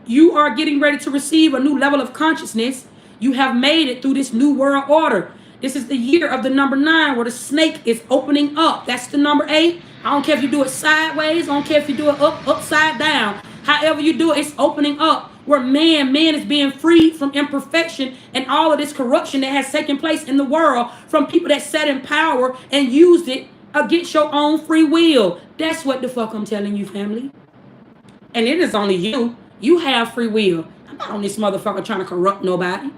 You are getting ready to receive a new level of consciousness. You have made it through this new world order. This is the year of the number 9 where the snake is opening up. That's the number 8. I don't care if you do it sideways. I don't care if you do it upside down. However you do it, it's opening up. Where man is being freed from imperfection and all of this corruption that has taken place in the world from people that sat in power and used it against your own free will. That's what the fuck I'm telling you, family. And it is only you. You have free will. I'm not on this motherfucker trying to corrupt nobody.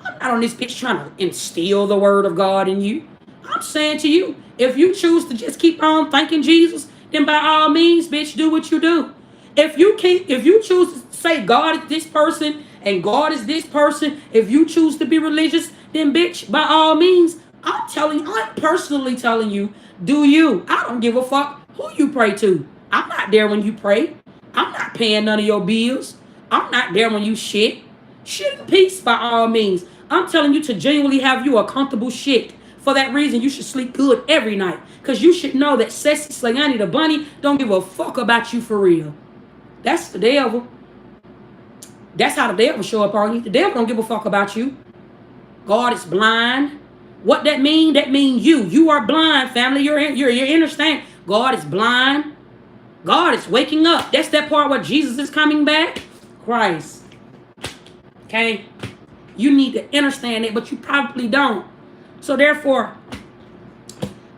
I'm not on this bitch trying to instill the word of God in you. I'm saying to you, if you choose to just keep on thanking Jesus, then by all means, bitch, do what you do. If you choose to say God is this person and God is this person, if you choose to be religious, then bitch, by all means, I'm personally telling you, do you. I don't give a fuck who you pray to. I'm not there when you pray. I'm not paying none of your bills. I'm not there when you shit. Shit in peace by all means. I'm telling you to genuinely have you a comfortable shit. For that reason, you should sleep good every night. Because you should know that Sessy Slayani the bunny don't give a fuck about you for real. That's the devil. That's how the devil show up on you. The devil don't give a fuck about you. God is blind. What that mean? That mean you. You are blind, family. You're understand. God is blind. God is waking up. That's that part where Jesus is coming back. Christ. Okay? You need to understand it, but you probably don't. So therefore,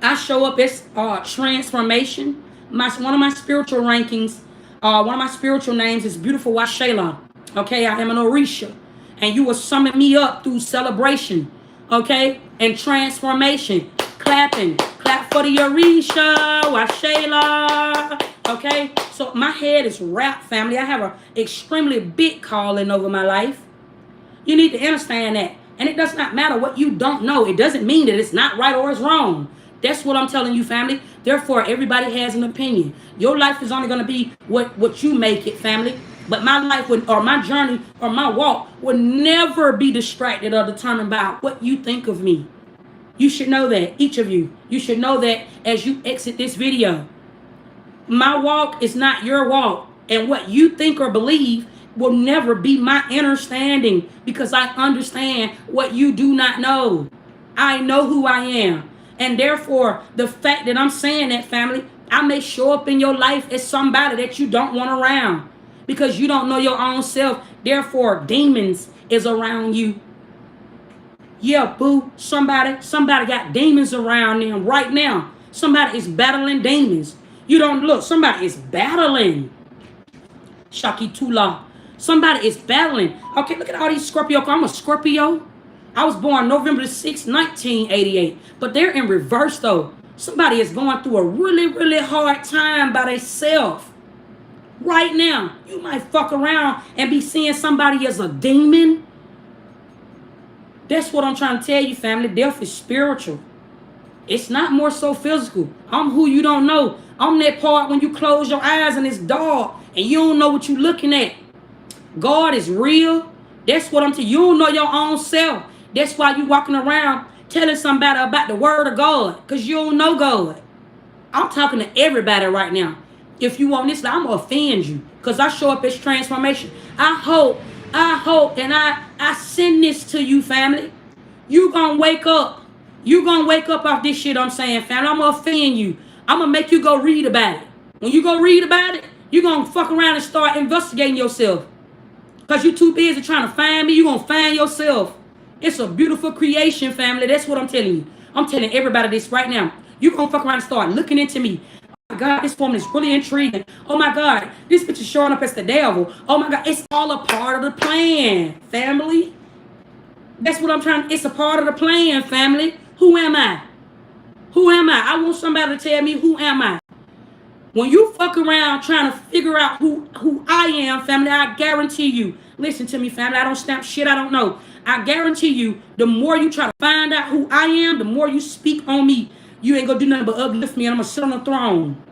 I show up as transformation. One of my spiritual rankings, one of my spiritual names is Beautiful Washayla. Okay, I am an Orisha. And you will summon me up through celebration. Okay? And transformation. Clapping. Clap for the Orisha. Washayla. Okay? So my head is wrapped, family. I have an extremely big calling over my life. You need to understand that. And it does not matter what you don't know. It doesn't mean that it's not right or it's wrong. That's what I'm telling you, family. Therefore, everybody has an opinion. Your life is only going to be what you make it, family. But my life would, or my journey or my walk would never be distracted or determined by what you think of me. You should know that, each of you. You should know that as you exit this video. My walk is not your walk. And what you think or believe will never be my understanding, because I understand what you do not know. I know who I am. And therefore, the fact that I'm saying that, family, I may show up in your life as somebody that you don't want around because you don't know your own self. Therefore, demons is around you. Yeah, boo. Somebody got demons around them right now. Somebody is battling demons. You don't look. Somebody is battling. Shaki Tula. Somebody is battling. Okay, look at all these Scorpio. I'm a Scorpio. I was born November 6, 1988. But they're in reverse, though. Somebody is going through a really, really hard time by themselves. Right now, you might fuck around and be seeing somebody as a demon. That's what I'm trying to tell you, family. Death is spiritual. It's not more so physical. I'm who you don't know. I'm that part when you close your eyes and it's dark and you don't know what you're looking at. God is real. That's what I'm telling you. You don't know your own self. That's why you walking around telling somebody about the word of God, because you don't know God. I'm talking to everybody right now. If you want this, I'm going to offend you because I show up as transformation. I hope, and I send this to you, family. You going to wake up. You going to wake up off this shit I'm saying, family. I'm going to offend you. I'm going to make you go read about it. When you go read about it, you're going to fuck around and start investigating yourself. Because you're too busy trying to find me. You're going to find yourself. It's a beautiful creation, family. That's what I'm telling you. I'm telling everybody this right now. You're going to fuck around and start looking into me. Oh my God, this woman is really intriguing. Oh my God, this bitch is showing up as the devil. Oh my God, it's all a part of the plan, family. That's what I'm trying. It's a part of the plan, family. Who am I? Who am I? I want somebody to tell me, who am I? When you fuck around trying to figure out who I am, family, I guarantee you. Listen to me, family. I don't stamp shit I don't know. I guarantee you, the more you try to find out who I am, the more you speak on me. You ain't gonna do nothing but uplift me, and I'm gonna sit on the throne.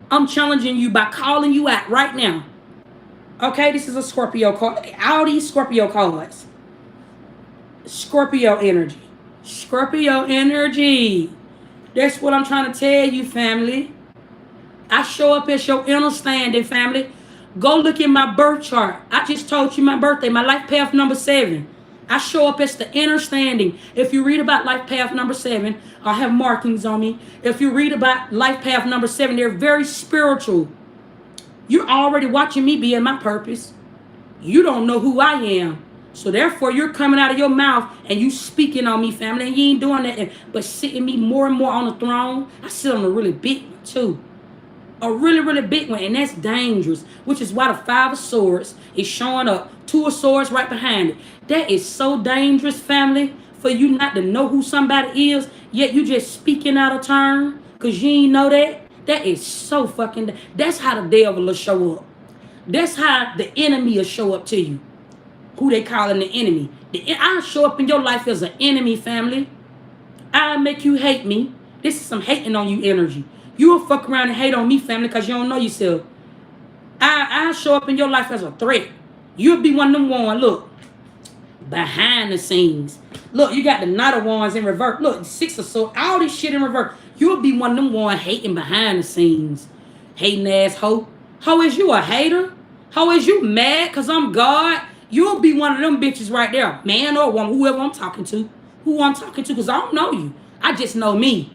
I'm challenging you by calling you out right now. Okay, this is a Scorpio card. Look at all these Scorpio cards. Scorpio energy. Scorpio energy. That's what I'm trying to tell you, family. I show up as your understanding, family. Go look at my birth chart. I just told you my birthday, my life path number 7. I show up as the understanding. If you read about life path number 7, I have markings on me. If you read about life path number 7, they're very spiritual. You're already watching me be in my purpose. You don't know who I am. So therefore, you're coming out of your mouth and you speaking on me, family. And you ain't doing that, but sitting me more and more on the throne. I sit on a really big one, too. A really, really big one, and that's dangerous, which is why the 5 of Swords is showing up. 2 of Swords right behind it. That is so dangerous, family, for you not to know who somebody is, yet you just speaking out of turn because you ain't know that. That is so fucking... That's how the devil will show up. That's how the enemy will show up to you. Who they calling the enemy. I'll show up in your life as an enemy, family. I'll make you hate me. This is some hating on you energy. You'll fuck around and hate on me, family, because you don't know yourself. I'll show up in your life as a threat. You'll be one of them ones, look, behind the scenes. Look, you got the Knight of Wands in reverse. Look, Six of Swords, all this shit in reverse. You'll be one of them ones hating behind the scenes. Hating ass hoe. Hoe, is you a hater? Hoe, is you mad because I'm God? You'll be one of them bitches right there. Man or woman, whoever I'm talking to. Who I'm talking to, because I don't know you. I just know me.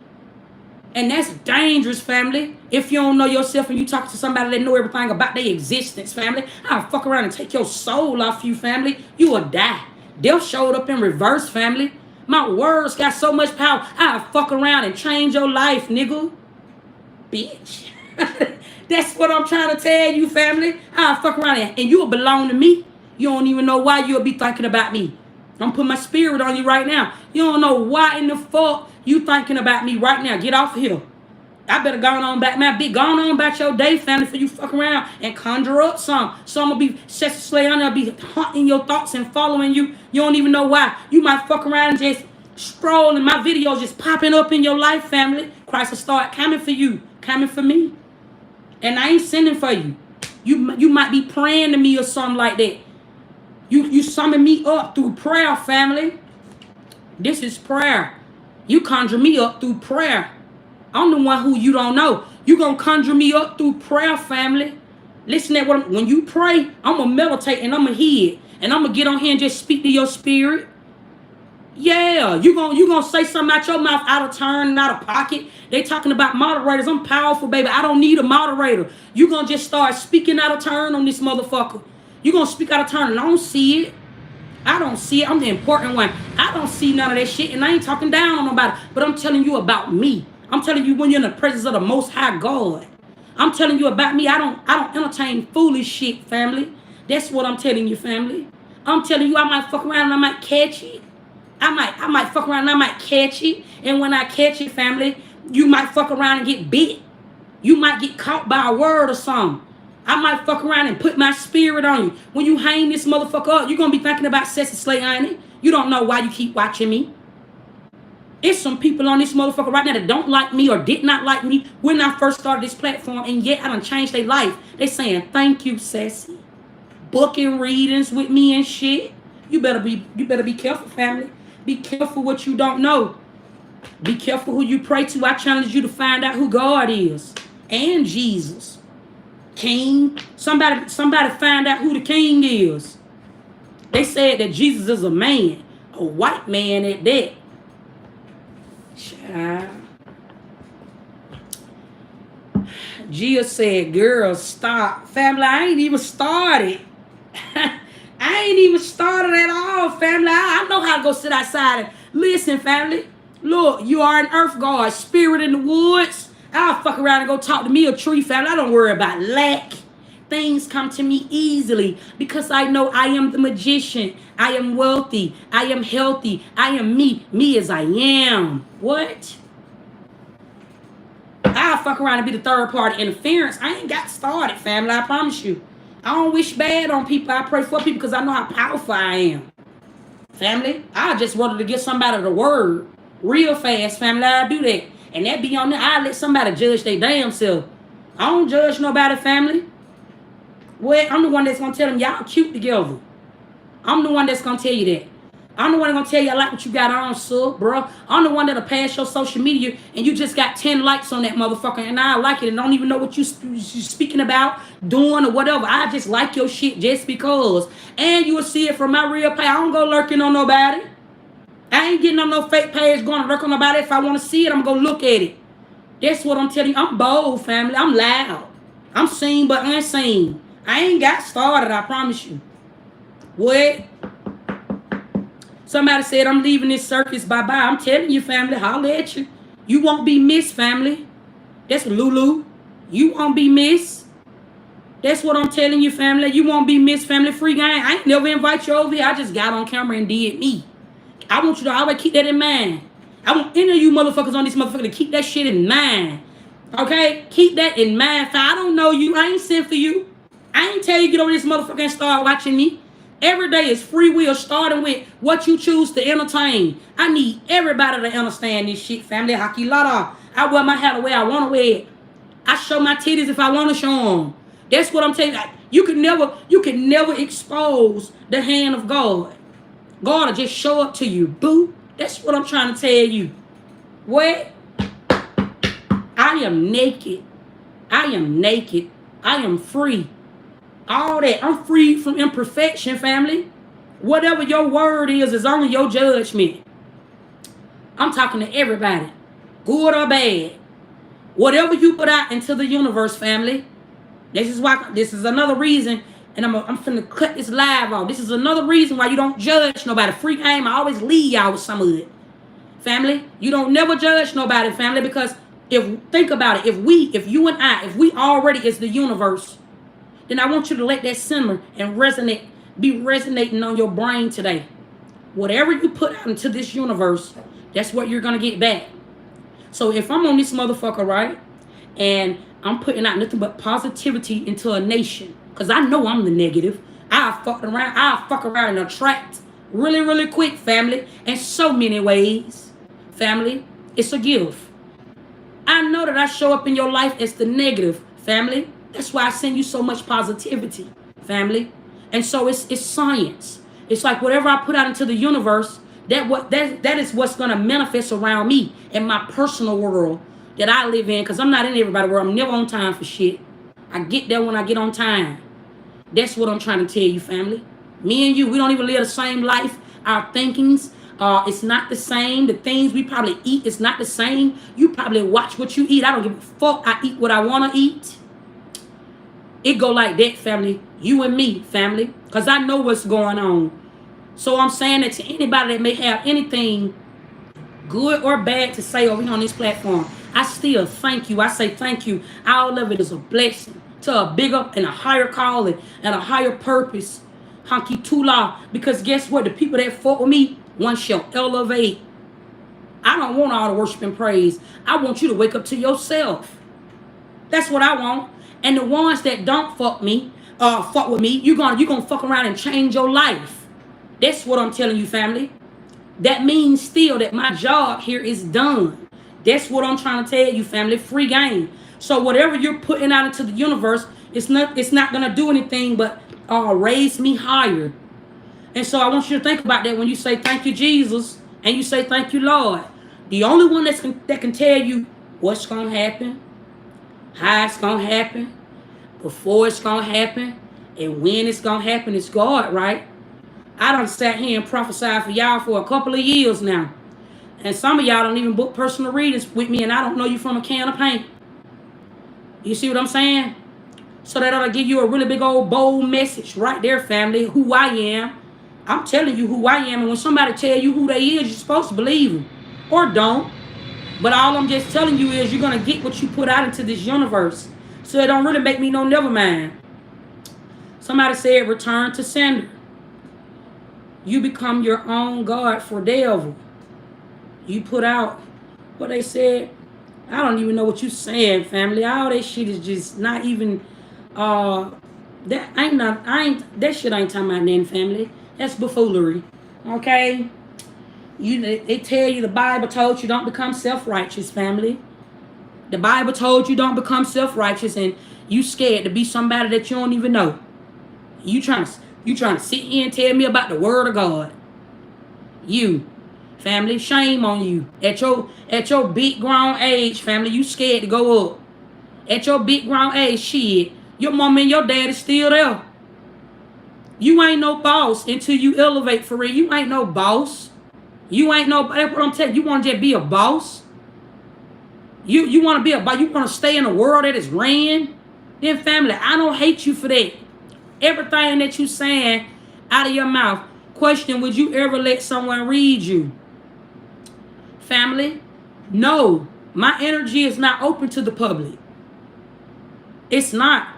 And that's dangerous, family. If you don't know yourself and you talk to somebody that know everything about their existence, family, I'll fuck around and take your soul off you, family. You will die. Death showed up in reverse, family. My words got so much power. I'll fuck around and change your life, nigga. Bitch. That's what I'm trying to tell you, family. I'll fuck around and you'll belong to me. You don't even know why you'll be thinking about me. I'm putting my spirit on you right now. You don't know why in the fuck you thinking about me right now. Get off of here. I better go on back my big. Go on about your day, family, for you fuck around and conjure up some. Some will be slay on there, be haunting your thoughts and following you. You don't even know why. You might fuck around and just stroll and my videos just popping up in your life, family. Christ will start coming for you, coming for me. And I ain't sending for you. You might be praying to me or something like that. You summon me up through prayer, family. This is prayer. You conjure me up through prayer. I'm the one who you don't know. You gonna conjure me up through prayer, family. Listen to what when you pray, I'm gonna meditate and I'm gonna hear it. And I'm gonna get on here and just speak to your spirit. Yeah, you gonna say something out your mouth out of turn and out of pocket. They talking about moderators. I'm powerful, baby. I don't need a moderator. You gonna just start speaking out of turn on this motherfucker. You gonna speak out of turn and I don't see it. I don't see it. I'm the important one. I don't see none of that shit and I ain't talking down on nobody. But I'm telling you about me. I'm telling you when you're in the presence of the Most High God. I'm telling you about me. I don't entertain foolish shit, family. That's what I'm telling you, family. I'm telling you I might fuck around and I might catch it. I might fuck around and I might catch it. And when I catch it, family, you might fuck around and get bit. You might get caught by a word or something. I might fuck around and put my spirit on you. When you hang this motherfucker up, you're going to be thinking about Ceci Slay, ain't it? You don't know why you keep watching me. It's some people on this motherfucker right now that don't like me or did not like me when I first started this platform, and yet I done changed their life. They saying, thank you, Ceci. Booking readings with me and shit. You better be careful, family. Be careful what you don't know. Be careful who you pray to. I challenge you to find out who God is. And Jesus. King. Somebody find out who the king is. They said that Jesus is a man. A white man at that. Child. Gia said, girl, stop. Family, I ain't even started. I ain't even started at all, family. I know how to go sit outside and listen, family. Look, you are an earth god, spirit in the woods. I'll fuck around and go talk to me a tree, family. I don't worry about lack. Things come to me easily because I know I am the magician. I am wealthy. I am healthy. I am me. Me as I am. What? I'll fuck around and be the third party interference. I ain't got started, family. I promise you. I don't wish bad on people. I pray for people because I know how powerful I am. Family, I just wanted to get somebody the word real fast, family. I do that. And that be on there. I let somebody judge their damn self. I don't judge nobody, family. Well, I'm the one that's going to tell them y'all cute together. I'm the one that's going to tell you that. I'm the one that's going to tell you I like what you got on, sir, bro. I'm the one that'll pass your social media and you just got 10 likes on that motherfucker and I like it and don't even know what you speaking about, doing or whatever. I just like your shit just because. And you will see it from my real page. I don't go lurking on nobody. I ain't getting on no fake page going to lurk on nobody. If I want to see it, I'm going to look at it. That's what I'm telling you. I'm bold, family. I'm loud. I'm seen but unseen. I ain't got started, I promise you. What? Somebody said I'm leaving this circus. Bye-bye. I'm telling you, family, holler at you. You won't be missed, family. That's Lulu. You won't be missed. That's what I'm telling you, family. You won't be missed, family. Free game. I ain't never invite you over here. I just got on camera and did me. I want you to always keep that in mind. I want any of you motherfuckers on this motherfucker to keep that shit in mind. Okay? Keep that in mind. I don't know you. I ain't sent for you. I ain't tell you get over this motherfucker and start watching me. Every day is free will, starting with what you choose to entertain. I need everybody to understand this shit, family. Haki lada. I wear my hair the way I want to wear it. I show my titties if I want to show them. That's what I'm telling you. You can never expose the hand of God. God will just show up to you, boo. That's what I'm trying to tell you. What? I am naked. I am naked. I am free. All that. I'm free from imperfection, family. Whatever your word is only your judgment. I'm talking to everybody, good or bad. Whatever you put out into the universe, family. This is another reason, and I'm finna cut this live off. This is another reason why you don't judge nobody. Free game, I always leave y'all with some of it. Family, you don't never judge nobody, family, because think about it, if you and I, if we already is the universe, then I want you to let that simmer and be resonating on your brain today. Whatever you put out into this universe, that's what you're gonna get back. So if I'm on this motherfucker, right, and I'm putting out nothing but positivity into a nation, because I know I'm the negative, I'll fuck around and attract really, really quick, family, in so many ways. Family, it's a gift. I know that I show up in your life as the negative, family. That's why I send you so much positivity, family. And so it's science. It's like whatever I put out into the universe, that is what's gonna manifest around me in my personal world that I live in. Because I'm not in everybody's world. I'm never on time for shit. I get there when I get on time. That's what I'm trying to tell you, family. Me and you, we don't even live the same life. Our thinkings, it's not the same. The things we probably eat is not the same. You probably watch what you eat. I don't give a fuck. I eat what I want to eat. It go like that, family. You and me, family. Because I know what's going on. So I'm saying that to anybody that may have anything good or bad to say over here on this platform, I still thank you. I say thank you. All of it is a blessing to a bigger and a higher calling and a higher purpose. Hanky Tula. Because guess what? The people that fought with me, one shall elevate. I don't want all the worship and praise. I want you to wake up to yourself. That's what I want. And the ones that don't fuck with me, you're gonna fuck around and change your life. That's what I'm telling you, family. That means still that my job here is done. That's what I'm trying to tell you, family. Free game. So whatever you're putting out into the universe, it's not gonna do anything but raise me higher. And so I want you to think about that when you say thank you, Jesus, and you say thank you, Lord. The only one that can tell you what's gonna happen, how it's gonna happen, before it's gonna happen, and when it's gonna happen is God, right? I done sat here and prophesied for y'all for a couple of years now. And some of y'all don't even book personal readings with me, and I don't know you from a can of paint. You see what I'm saying? So that ought to give you a really big old bold message right there, family, who I am. I'm telling you who I am, and when somebody tell you who they is, you're supposed to believe them. Or don't. But all I'm just telling you is you're going to get what you put out into this universe. So it don't really make me no never mind. Somebody said return to sender. You become your own God for devil. You put out what they said. I don't even know what you saying, family. All that shit is just not even that shit ain't talking about nothing, family. That's buffoonery. Okay? They tell you the Bible told you don't become self-righteous, family. The Bible told you don't become self-righteous, and you scared to be somebody that you don't even know. You trying to sit here and tell me about the word of God. You, family, shame on you. At your big grown age, family, you scared to go up. At your big grown age, shit, your mom and your dad is still there. You ain't no boss until you elevate for real. You ain't no boss. You ain't no, that's what I'm telling you. You want to just be a boss? You want to be a boss? You want to stay in a world that is ran? Then family, I don't hate you for that. Everything that you saying out of your mouth. Question, would you ever let someone read you? Family, no. My energy is not open to the public. It's not.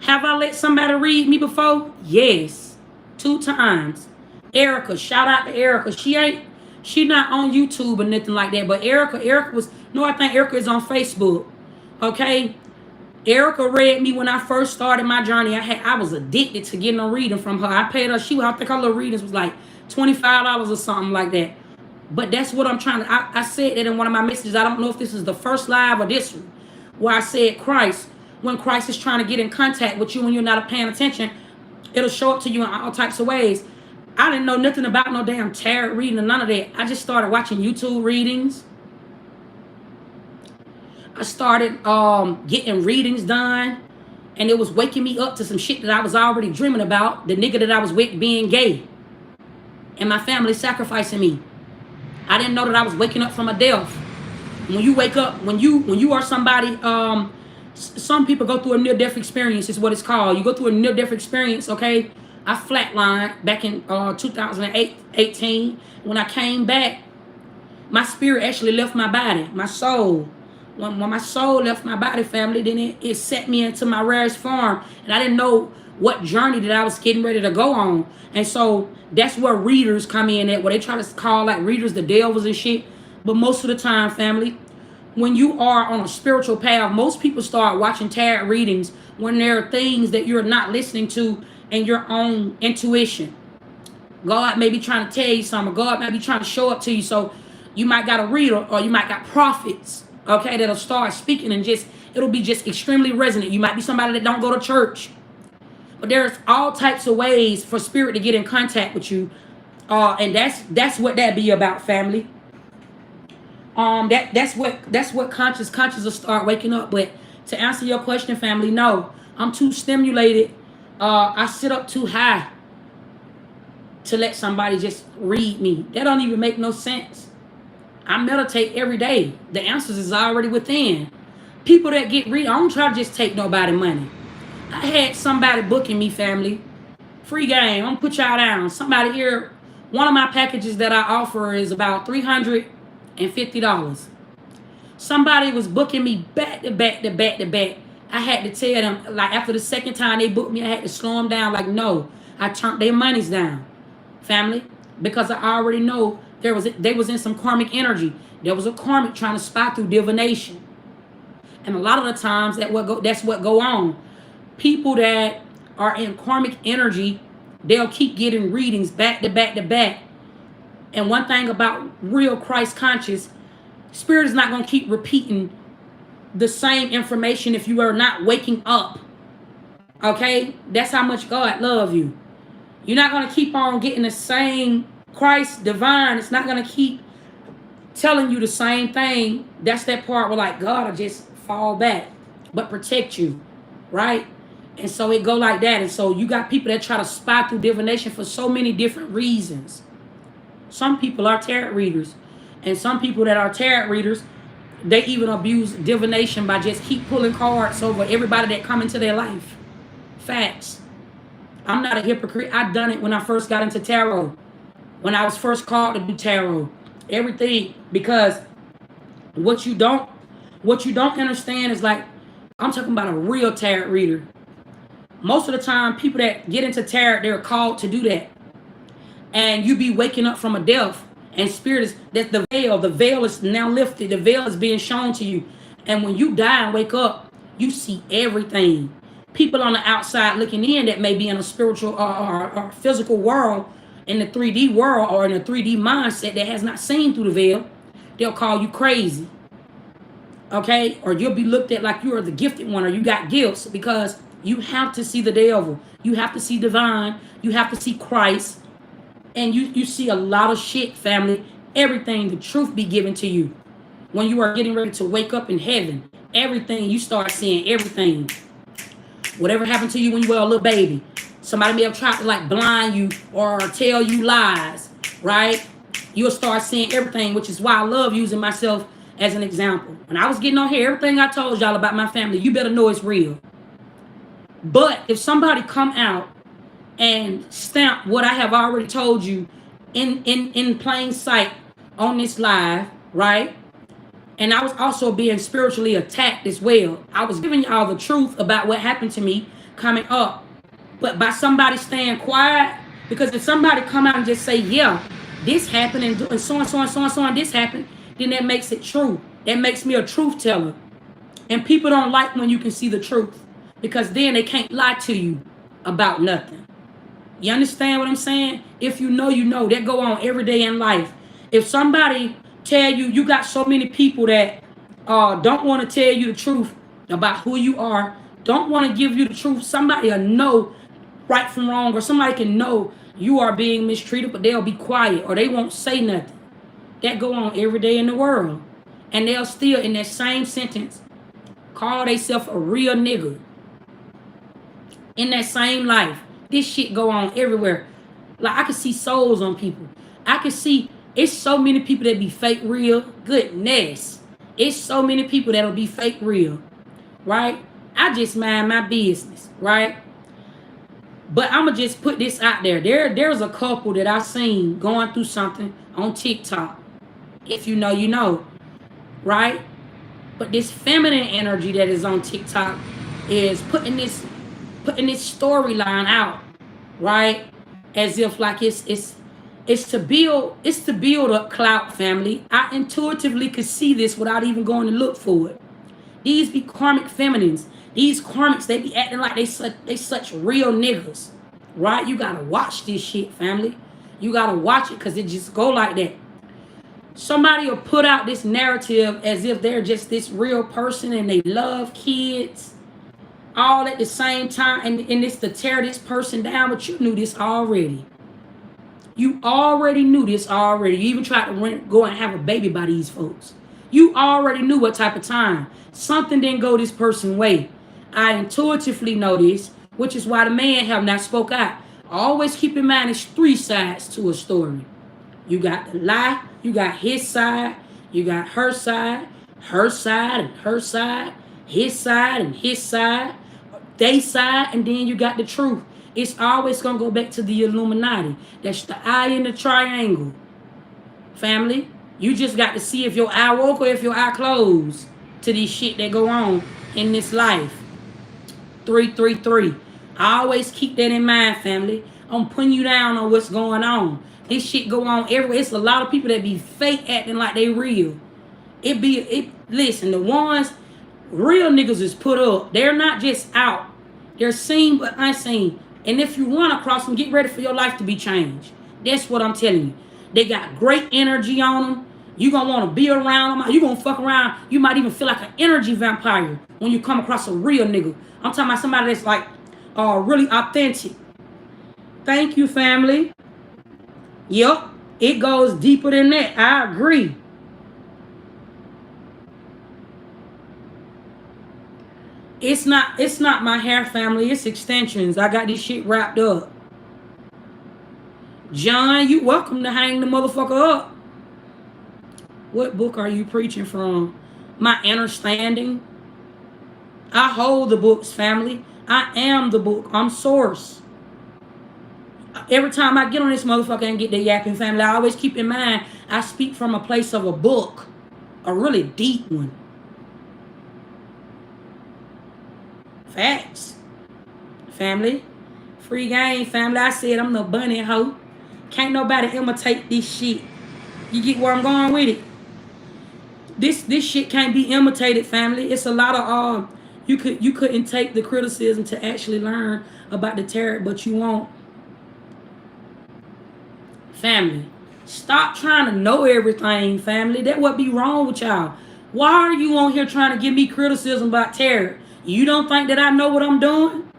Have I let somebody read me before? Yes. 2 times. Erica, shout out to Erica. She not on YouTube or nothing like that. But Erica was, no, I think Erica is on Facebook. Okay? Erica read me when I first started my journey. I was addicted to getting a reading from her. I paid her. I think her little readings was like $25 or something like that. But that's what I'm trying to. I said that in one of my messages. I don't know if this is the first live or this one, where I said Christ. When Christ is trying to get in contact with you when you're not paying attention, it'll show up to you in all types of ways. I didn't know nothing about no damn tarot reading or none of that. I just started watching YouTube readings. I started getting readings done, and it was waking me up to some shit that I was already dreaming about. The nigga that I was with being gay, and my family sacrificing me. I didn't know that I was waking up from a death. When you wake up, when you are somebody, some people go through a near-death experience, is what it's called. You go through a near-death experience, okay? I flatlined back in 2018. When I came back, my spirit actually left my body, my soul. When my soul left my body, family, then it set me into my rarest form. And I didn't know what journey that I was getting ready to go on. And so that's where readers come in at, where they try to call like readers the devils and shit. But most of the time, family, when you are on a spiritual path, most people start watching tarot readings when there are things that you're not listening to in your own intuition. God may be trying to tell you something. God may be trying to show up to you. So you might got a reader, or you might got prophets, okay, that'll start speaking, and it'll be just extremely resonant. You might be somebody that don't go to church. But there's all types of ways for spirit to get in contact with you. And that's what that be about, family. That's what conscious will start waking up. But to answer your question, family, no, I'm too stimulated. I sit up too high to let somebody just read me. That don't even make no sense. I meditate every day. The answers is already within. People that get read, I don't try to just take nobody money. I had somebody booking me, family. Free game. I'm gonna put y'all down. Somebody here, one of my packages that I offer is about $350. Somebody was booking me back to back to back to back. I had to tell them, like after the second time they booked me, I had to slow them down. Like, no, I turned their monies down, family, because I already know they was in some karmic energy. There was a karmic trying to spy through divination, and a lot of the times that's what go on. People that are in karmic energy, they'll keep getting readings back to back to back. And one thing about real Christ conscious, spirit is not going to keep repeating the same information if you are not waking up. Okay? That's how much God loves you. You're not going to keep on getting the same Christ divine. It's not going to keep telling you the same thing. That's that part where like God will just fall back but protect you, right? And so it go like that. And so you got people that try to spy through divination for so many different reasons. Some people are tarot readers, and some people that are tarot readers, they even abuse divination by just keep pulling cards over everybody that come into their life. Facts. I'm not a hypocrite. I done it when I first got into tarot. When I was first called to do tarot. Everything. Because what you don't understand is like, I'm talking about a real tarot reader. Most of the time, people that get into tarot, they're called to do that. And you be waking up from a death, and spirit is that the veil is now lifted. The veil is being shown to you. And when you die and wake up, you see everything. People on the outside looking in that may be in a spiritual or physical world, in the 3D world or in a 3D mindset that has not seen through the veil, they'll call you crazy. Okay? Or you'll be looked at like you are the gifted one, or you got gifts, because you have to see the devil. You have to see divine. You have to see Christ. And you see a lot of shit, family. Everything, the truth be given to you. When you are getting ready to wake up in heaven, everything, you start seeing everything. Whatever happened to you when you were a little baby. Somebody may have tried to like blind you or tell you lies, right? You'll start seeing everything, which is why I love using myself as an example. When I was getting on here, everything I told y'all about my family, you better know it's real. But if somebody come out and stamp what I have already told you in plain sight on this live, right? And I was also being spiritually attacked as well. I was giving y'all the truth about what happened to me coming up. But by somebody staying quiet, because if somebody come out and just say, yeah, this happened and so and so and so and so and this happened, then that makes it true. That makes me a truth teller. And people don't like when you can see the truth, because then they can't lie to you about nothing. You understand what I'm saying? If you know, you know. That go on every day in life. If somebody tell you, you got so many people that don't want to tell you the truth about who you are, don't want to give you the truth. Somebody will know right from wrong, or somebody can know you are being mistreated, but they'll be quiet or they won't say nothing. That go on every day in the world. And they'll still, in that same sentence, call themselves a real nigga. In that same life. This shit go on everywhere. Like, I can see souls on people. I can see, it's so many people that be fake real. Goodness. It's so many people that'll be fake real. Right? I just mind my business. Right? But I'm going to just put this out there. There's a couple that I seen going through something on TikTok. If you know, you know. Right? But this feminine energy that is on TikTok is putting this storyline out, right? As if like it's to build up clout, family. I intuitively could see this without even going to look for it. These be karmic feminines. These karmics, they be acting like they such real niggas, right? You gotta watch this shit, family. You gotta watch it, because it just go like that. Somebody will put out this narrative as if they're just this real person and they love kids all at the same time, and it's to tear this person down. But you knew this already. You already knew this already. You even tried to go and have a baby by these folks. You already knew what type of time. Something didn't go this person's way. I intuitively know this, which is why the man have not spoke out. Always keep in mind, there's 3 sides to a story. You got the lie, you got his side, you got her side and her side, his side and his side, they side, and then you got the truth. It's always going to go back to the Illuminati. That's the eye in the triangle. Family, you just got to see if your eye woke or if your eye closed to this shit that go on in this life. 333. I always keep that in mind, family. I'm putting you down on what's going on. This shit go on everywhere. It's a lot of people that be fake acting like they real. Listen, the ones, real niggas is put up. They're not just out. They're seen but unseen. And if you run across them, get ready for your life to be changed. That's what I'm telling you. They got great energy on them. You're going to want to be around them. You're going to fuck around. You might even feel like an energy vampire when you come across a real nigga. I'm talking about somebody that's like really authentic. Thank you, family. Yep, it goes deeper than that. I agree. It's not my hair, family. It's extensions. I got this shit wrapped up. John, you welcome to hang the motherfucker up. What book are you preaching from? My understanding. I hold the books, family. I am the book. I'm source. Every time I get on this motherfucker and get the yapping, family, I always keep in mind I speak from a place of a book. A really deep one. Facts. Family. Free game, family. I said I'm the bunny hoe. Can't nobody imitate this shit. You get where I'm going with it? This shit can't be imitated, family. It's a lot of you couldn't take the criticism to actually learn about the tarot, but you won't. Family, stop trying to know everything, family. That what be wrong with y'all. Why are you on here trying to give me criticism about tarot? You don't think that I know what I'm doing?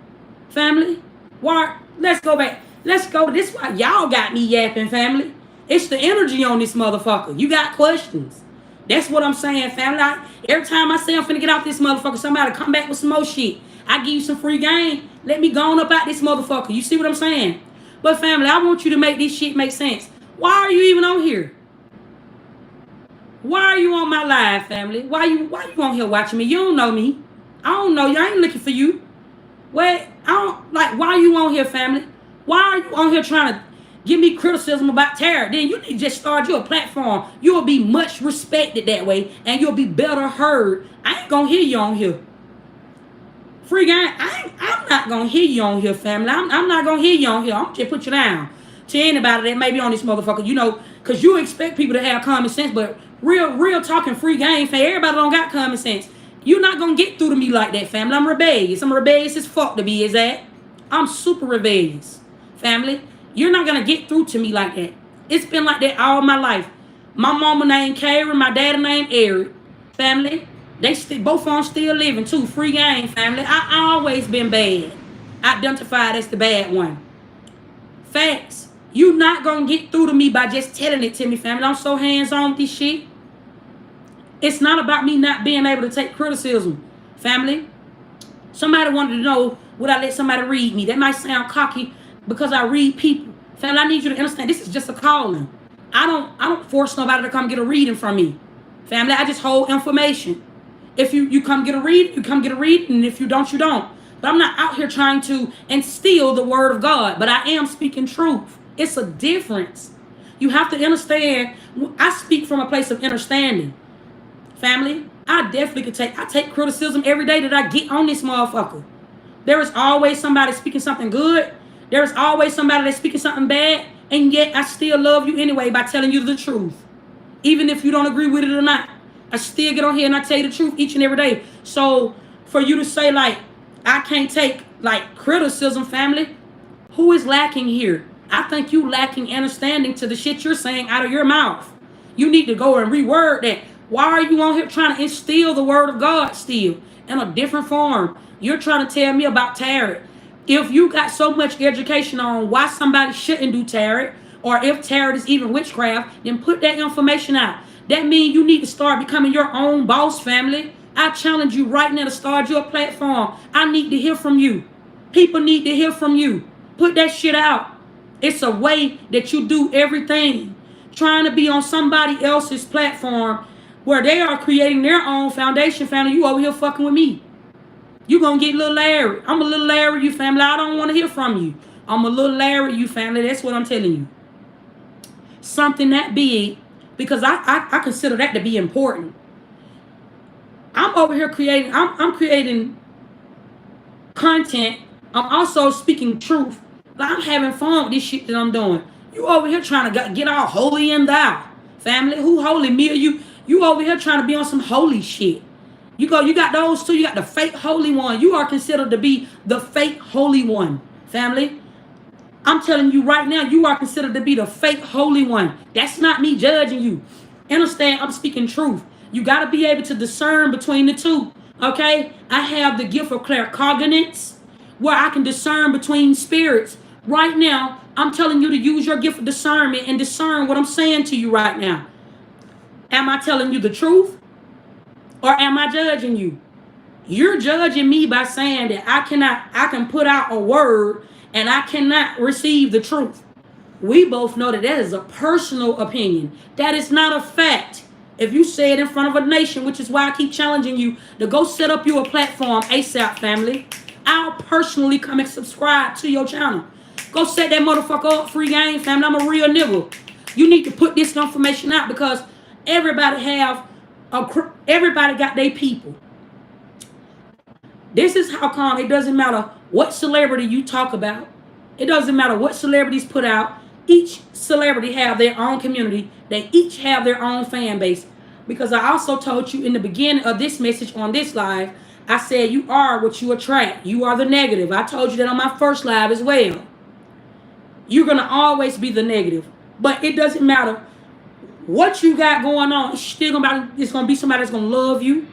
Family? Why? Let's go back. Let's go. This is why y'all got me yapping, family. It's the energy on this motherfucker. You got questions. That's what I'm saying, family. Every time I say I'm finna get out this motherfucker, somebody come back with some more shit. I give you some free game. Let me go on up out this motherfucker. You see what I'm saying? But family, I want you to make this shit make sense. Why are you even on here? Why are you on my live, family? Why you on here watching me? You don't know me. I don't know you. I ain't looking for you. Why are you on here, family? Why are you on here trying to give me criticism about tarot? Then you need to just start your platform. You'll be much respected that way, and you'll be better heard. I ain't gonna hear you on here. Free game. I'm not gonna hear you on here, family. I'm not gonna hear you on here. I'm just put you down to anybody that may be on this motherfucker. You know, cause you expect people to have common sense, but real talking free game, fam. Everybody don't got common sense. You're not going to get through to me like that, family. I'm rebellious. I'm rebellious as fuck to be exact. I'm super rebellious, family. You're not going to get through to me like that. It's been like that all my life. My mama named Karen, my daddy named Eric. Family, both of them still living too. Free game, family. I always been bad. Identified as the bad one. Facts. You not going to get through to me by just telling it to me, family. I'm so hands-on with this shit. It's not about me not being able to take criticism, family. Somebody wanted to know, would I let somebody read me? That might sound cocky because I read people. Family, I need you to understand this is just a calling. I don't force nobody to come get a reading from me. Family, I just hold information. If you come get a read, you come get a reading, and if you don't, you don't. But I'm not out here trying to instill the word of God, but I am speaking truth. It's a difference. You have to understand, I speak from a place of understanding. Family, I definitely I take criticism every day that I get on this motherfucker. There is always somebody speaking something good. There is always somebody that's speaking something bad. And yet I still love you anyway by telling you the truth. Even if you don't agree with it or not. I still get on here and I tell you the truth each and every day. So for you to say like, I can't take like criticism, family, who is lacking here? I think you lacking understanding to the shit you're saying out of your mouth. You need to go and reword that. Why are you on here trying to instill the word of God still in a different form? You're trying to tell me about tarot. If you got so much education on why somebody shouldn't do tarot, or if tarot is even witchcraft, then put that information out. That means you need to start becoming your own boss, family. I challenge you right now to start your platform. I need to hear from you. People need to hear from you. Put that shit out. It's a way that you do everything. Trying to be on somebody else's platform where they are creating their own foundation, family. You over here fucking with me. You gonna get little Larry. I'm a little Larry, you family. I don't want to hear from you. I'm a little Larry, you family. That's what I'm telling you. Something that big, because I consider that to be important. I'm over here creating, I'm creating content. I'm also speaking truth. I'm having fun with this shit that I'm doing. You over here trying to get all holy and thou. Family, who holy, me or you? You over here trying to be on some holy shit. You got those two. You got the fake holy one. You are considered to be the fake holy one, family. I'm telling you right now, you are considered to be the fake holy one. That's not me judging you. Understand, I'm speaking truth. You got to be able to discern between the two, okay? I have the gift of claircognizance where I can discern between spirits. Right now, I'm telling you to use your gift of discernment and discern what I'm saying to you right now. Am I telling you the truth? Or am I judging you? You're judging me by saying that I can put out a word and I cannot receive the truth. We both know that is a personal opinion. That is not a fact. If you say it in front of a nation, which is why I keep challenging you to go set up you a platform ASAP, family. I'll personally come and subscribe to your channel. Go set that motherfucker up, free game, family. I'm a real nigga. You need to put this information out because everybody got their people. This is how come it doesn't matter what celebrity you talk about. It doesn't matter what celebrities put out. Each celebrity have their own community. They each have their own fan base. Because I also told you in the beginning of this message on this live, I said you are what you attract. You are the negative. I told you that on my first live as well. You're going to always be the negative. But it doesn't matter what you got going on. It's going to be somebody that's going to love you.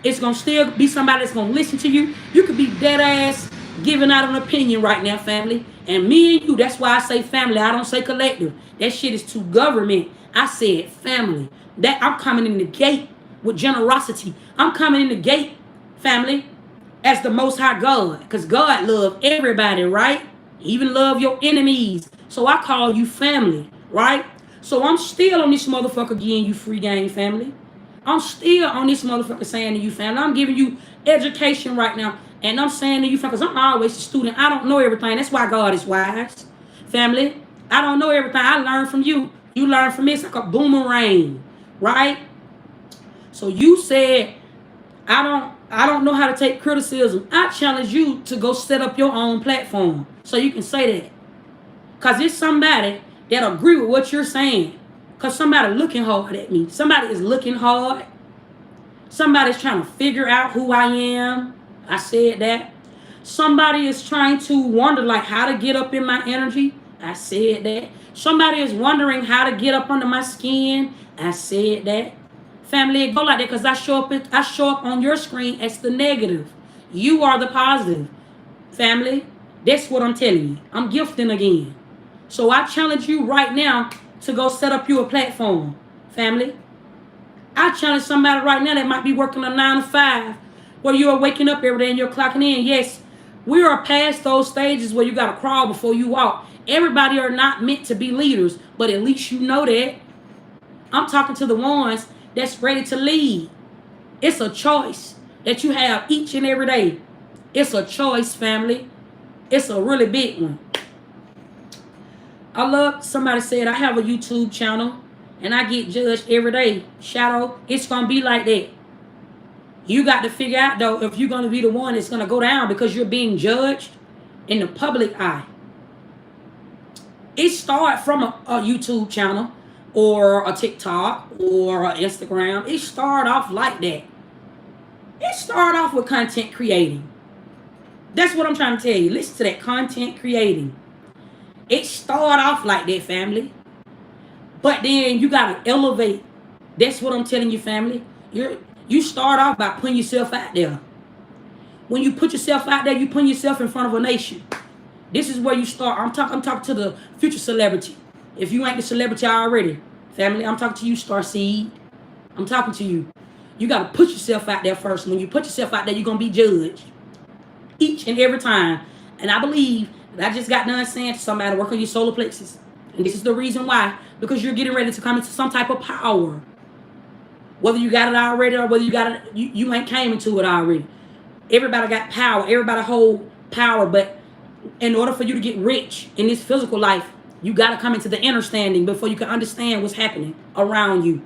It's going to still be somebody that's going to listen to you. You could be dead ass giving out an opinion right now, family. And me and you, that's why I say family. I don't say collective. That shit is too government. I said family. That I'm coming in the gate with generosity. I'm coming in the gate, family, as the Most High God. Because God loves everybody, right? He even love your enemies. So I call you family, right? So I'm still on this motherfucker again, you free game family. I'm still on this motherfucker saying to you, family. I'm giving you education right now. And I'm saying to you, because I'm always a student. I don't know everything. That's why God is wise. Family, I don't know everything. I learn from you. You learn from me. It's like a boomerang, right? So you said, I don't know how to take criticism. I challenge you to go set up your own platform so you can say that. Because it's somebody that agree with what you're saying. Because somebody looking hard at me. Somebody is looking hard. Somebody's trying to figure out who I am. I said that. Somebody is trying to wonder like how to get up in my energy. I said that. Somebody is wondering how to get up under my skin. I said that. Family, it go like that because I show up on your screen as the negative. You are the positive. Family, that's what I'm telling you. I'm gifting again. So I challenge you right now to go set up you a platform. Family, I challenge somebody right now that might be working a 9 to 5 where you are waking up every day and you're clocking in. Yes, we are past those stages where you got to crawl before you walk. Everybody are not meant to be leaders, but at least you know that. I'm talking to the ones that's ready to lead. It's a choice that you have each and every day. It's a choice, family. It's a really big one. I love, somebody said, I have a YouTube channel and I get judged every day. Shadow, it's going to be like that. You got to figure out, though, if you're going to be the one that's going to go down because you're being judged in the public eye. It started from a YouTube channel or a TikTok or an Instagram. It started off like that. It started off with content creating. That's what I'm trying to tell you. Listen to that, content creating. It started off like that, family. But then you got to elevate. That's what I'm telling you, family. You start off by putting yourself out there. When you put yourself out there, you put yourself in front of a nation. This is where you start. I'm talking to the future celebrity. If you ain't the celebrity already, family, I'm talking to you, Starseed. I'm talking to you. You got to put yourself out there first. When you put yourself out there, you're going to be judged. Each and every time. And I believe that I just got done saying to somebody, work on your solar plexus. And this is the reason why. Because you're getting ready to come into some type of power. Whether you got it already or whether you got it, you ain't came into it already. Everybody got power. Everybody hold power. But in order for you to get rich in this physical life, you got to come into the understanding before you can understand what's happening around you.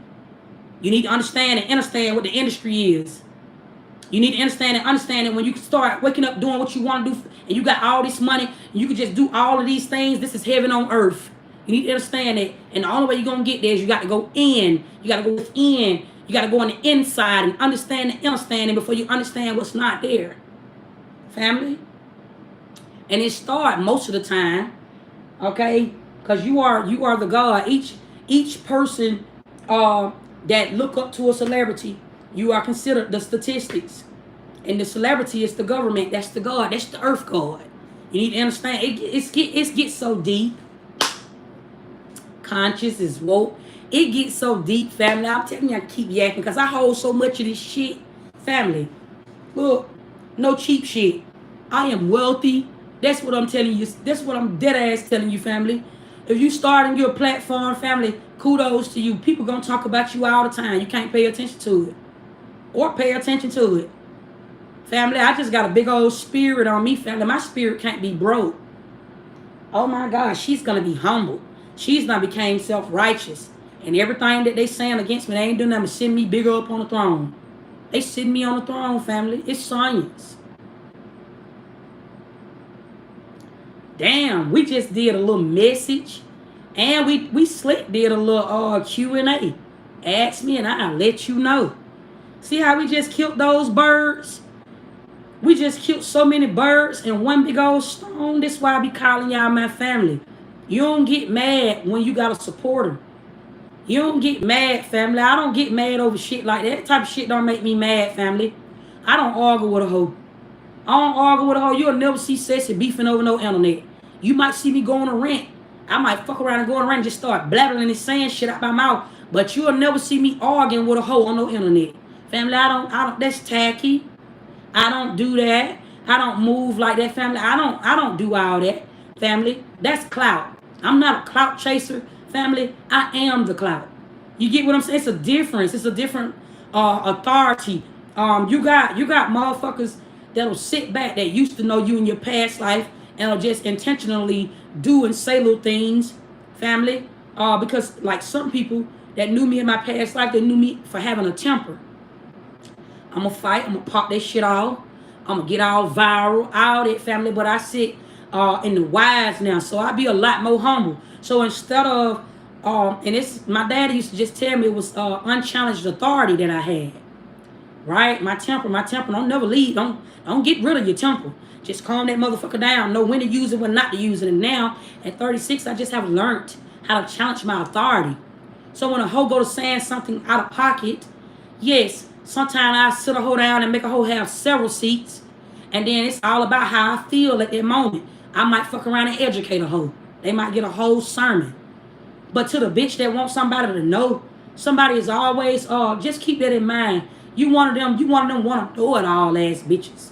You need to understand and understand what the industry is. You need to understand it when you can start waking up doing what you want to do and you got all this money and you can just do all of these things. This is heaven on earth. You need to understand it. And the only way you're going to get there is you got to go in. You got to go within. You got to go on the inside and understand the understanding before you understand what's not there. Family? And it starts most of the time, okay? Because you are the God. Each person that look up to a celebrity, you are considered the statistics. And the celebrity is the government. That's the God. That's the earth God. You need to understand. It gets so deep. Conscious is woke. It gets so deep, family. I'm telling you, I keep yakking because I hold so much of this shit. Family, look, no cheap shit. I am wealthy. That's what I'm telling you. That's what I'm dead ass telling you, family. If you starting your platform, family, kudos to you. People gonna talk about you all the time. You can't pay attention to it. Or pay attention to it. Family, I just got a big old spirit on me, family. My spirit can't be broke. Oh my God, she's gonna be humble. She's not became self-righteous. And everything that they saying against me, they ain't doing nothing but send me bigger up on the throne. They sitting me on the throne, family. It's science. Damn, we just did a little message. And we slick did a little Q&A. Ask me and I'll let you know. See how we just killed those birds? We just killed so many birds in one big old stone. That's why I be calling y'all my family. You don't get mad when you got a supporter. You don't get mad, family. I don't get mad over shit like that. That type of shit don't make me mad, family. I don't argue with a hoe. I don't argue with a hoe. You'll never see Sassy beefing over no internet. You might see me go on a rant. I might fuck around and go on a rant and just start blabbering and saying shit out my mouth. But you'll never see me arguing with a hoe on no internet. Family, I don't, that's tacky. I don't do that. I don't move like that, family. I don't do all that, family. That's clout. I'm not a clout chaser. Family, I am the clout. You get what I'm saying? It's a difference. It's a different authority. You got motherfuckers that'll sit back that used to know you in your past life and will just intentionally do and say little things, family. Because like some people that knew me in my past life, they knew me for having a temper. I'm gonna fight. I'm gonna pop that shit off. I'm gonna get all viral, all that, family. But I sit in the wise now, so I be a lot more humble. So instead of, and it's my daddy used to just tell me it was unchallenged authority that I had. right? My temper. Don't never leave. Don't get rid of your temper. Just calm that motherfucker down. Know when to use it, when not to use it. And now at 36, I just have learned how to challenge my authority. So when a hoe go to saying something out of pocket, yes, sometimes I sit a hoe down and make a hoe have several seats. And then it's all about how I feel at that moment. I might fuck around and educate a hoe. They might get a whole sermon. But to the bitch that wants somebody to know, somebody is always, just keep that in mind. You one of them want to know it all ass bitches.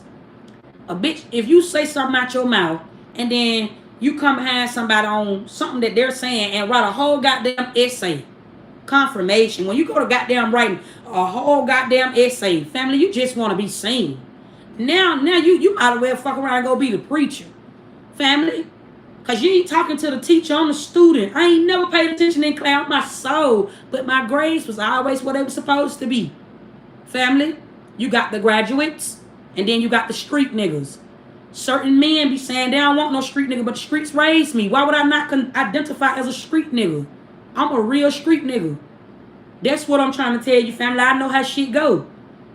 A bitch, if you say something out your mouth and then you come behind somebody on something that they're saying and write a whole goddamn essay, confirmation. When you go to goddamn writing a whole goddamn essay, family, you just want to be seen. Now you might as well fuck around and go be the preacher, family. Because you ain't talking to the teacher, I'm the student. I ain't never paid attention in class, my soul. But my grades was always what they were supposed to be. Family, you got the graduates, and then you got the street niggas. Certain men be saying they don't want no street nigga, but the streets raised me. Why would I not identify as a street nigga? I'm a real street nigga. That's what I'm trying to tell you, family. I know how shit go.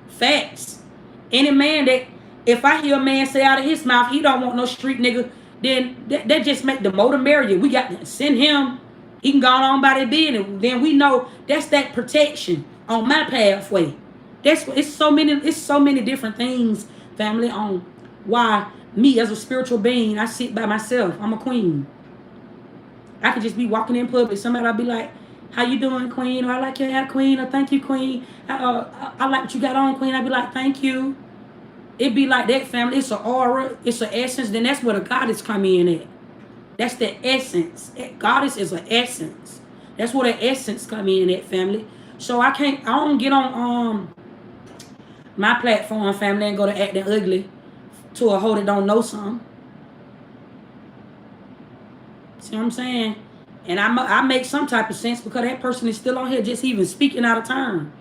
Facts. Any man that, if I hear a man say out of his mouth, he don't want no street nigga, then that just make the more the merrier. We got to send him. He can go on by that business. Then we know that's that protection on my pathway. It's so many different things, family, on why me as a spiritual being, I sit by myself. I'm a queen. I could just be walking in public. Somebody will be like, how you doing, queen? Or I like your hair, queen. Or thank you, queen. I like what you got on, queen. I'd be like, thank you. It be like that, family. It's an aura. It's an essence. Then that's where the goddess come in at. That's the essence. Goddess is an essence. That's where the essence come in at, family. So I don't get on my platform, family, and go to acting ugly to a hoe that don't know something. See what I'm saying? And I make some type of sense because that person is still on here just even speaking out of turn.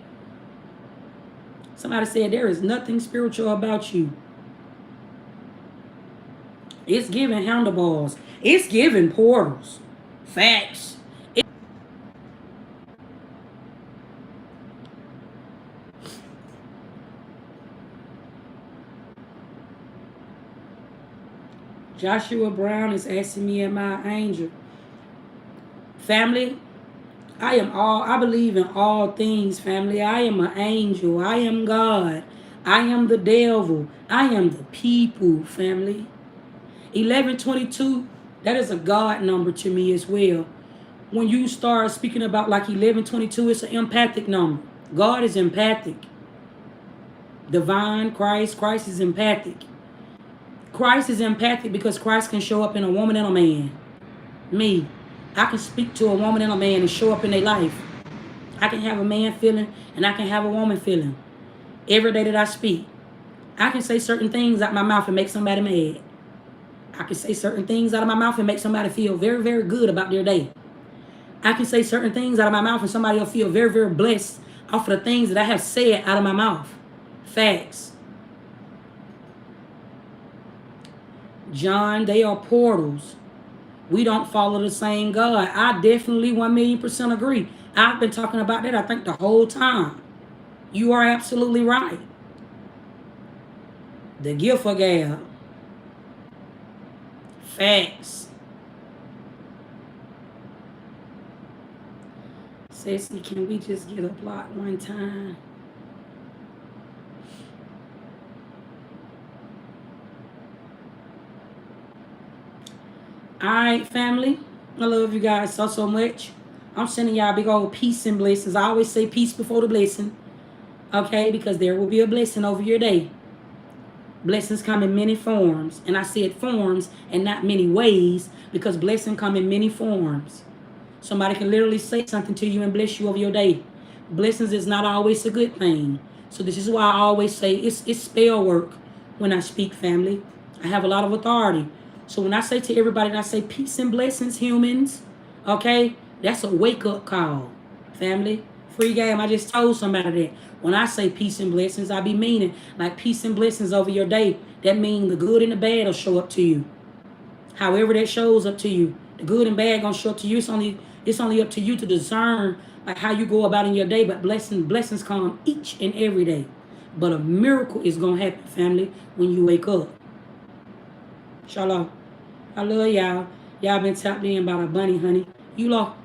Somebody said there is nothing spiritual about you. It's giving handlebars. It's giving portals. Facts. Joshua Brown is asking me, am I an angel? Family, I believe in all things, family. I am an angel. I am God. I am the devil. I am the people, family. 1122, that is a God number to me as well. When you start speaking about like 1122, it's an empathic number. God is empathic. Divine, Christ is empathic. Christ is empathic because Christ can show up in a woman and a man. Me, I can speak to a woman and a man and show up in their life. I can have a man feeling and I can have a woman feeling. Every day that I speak, I can say certain things out my mouth and make somebody mad. I can say certain things out of my mouth and make somebody feel very, very good about their day. I can say certain things out of my mouth and somebody will feel very, very blessed off of the things that I have said out of my mouth. Facts. John, they are portals. We don't follow the same God. I definitely 1,000,000% agree. I've been talking about that, I think, the whole time. You are absolutely right. The gift of gab. Facts. Ceci, can we just get a block one time? Alright, family. I love you guys so much. I'm sending y'all big old peace and blessings. I always say peace before the blessing. Okay? Because there will be a blessing over your day. Blessings come in many forms. And I said forms and not many ways because blessings come in many forms. Somebody can literally say something to you and bless you over your day. Blessings is not always a good thing. So this is why I always say it's spell work when I speak, family. I have a lot of authority. So when I say to everybody, and I say peace and blessings, humans, okay, that's a wake-up call, family. Free game, I just told somebody that. When I say peace and blessings, I be meaning like peace and blessings over your day. That means the good and the bad will show up to you. However that shows up to you, the good and bad gonna show up to you. It's only up to you to discern like how you go about in your day. But blessings come each and every day. But a miracle is going to happen, family, when you wake up. Shalom. I love y'all. Y'all been tapped in by a bunny, honey. You love.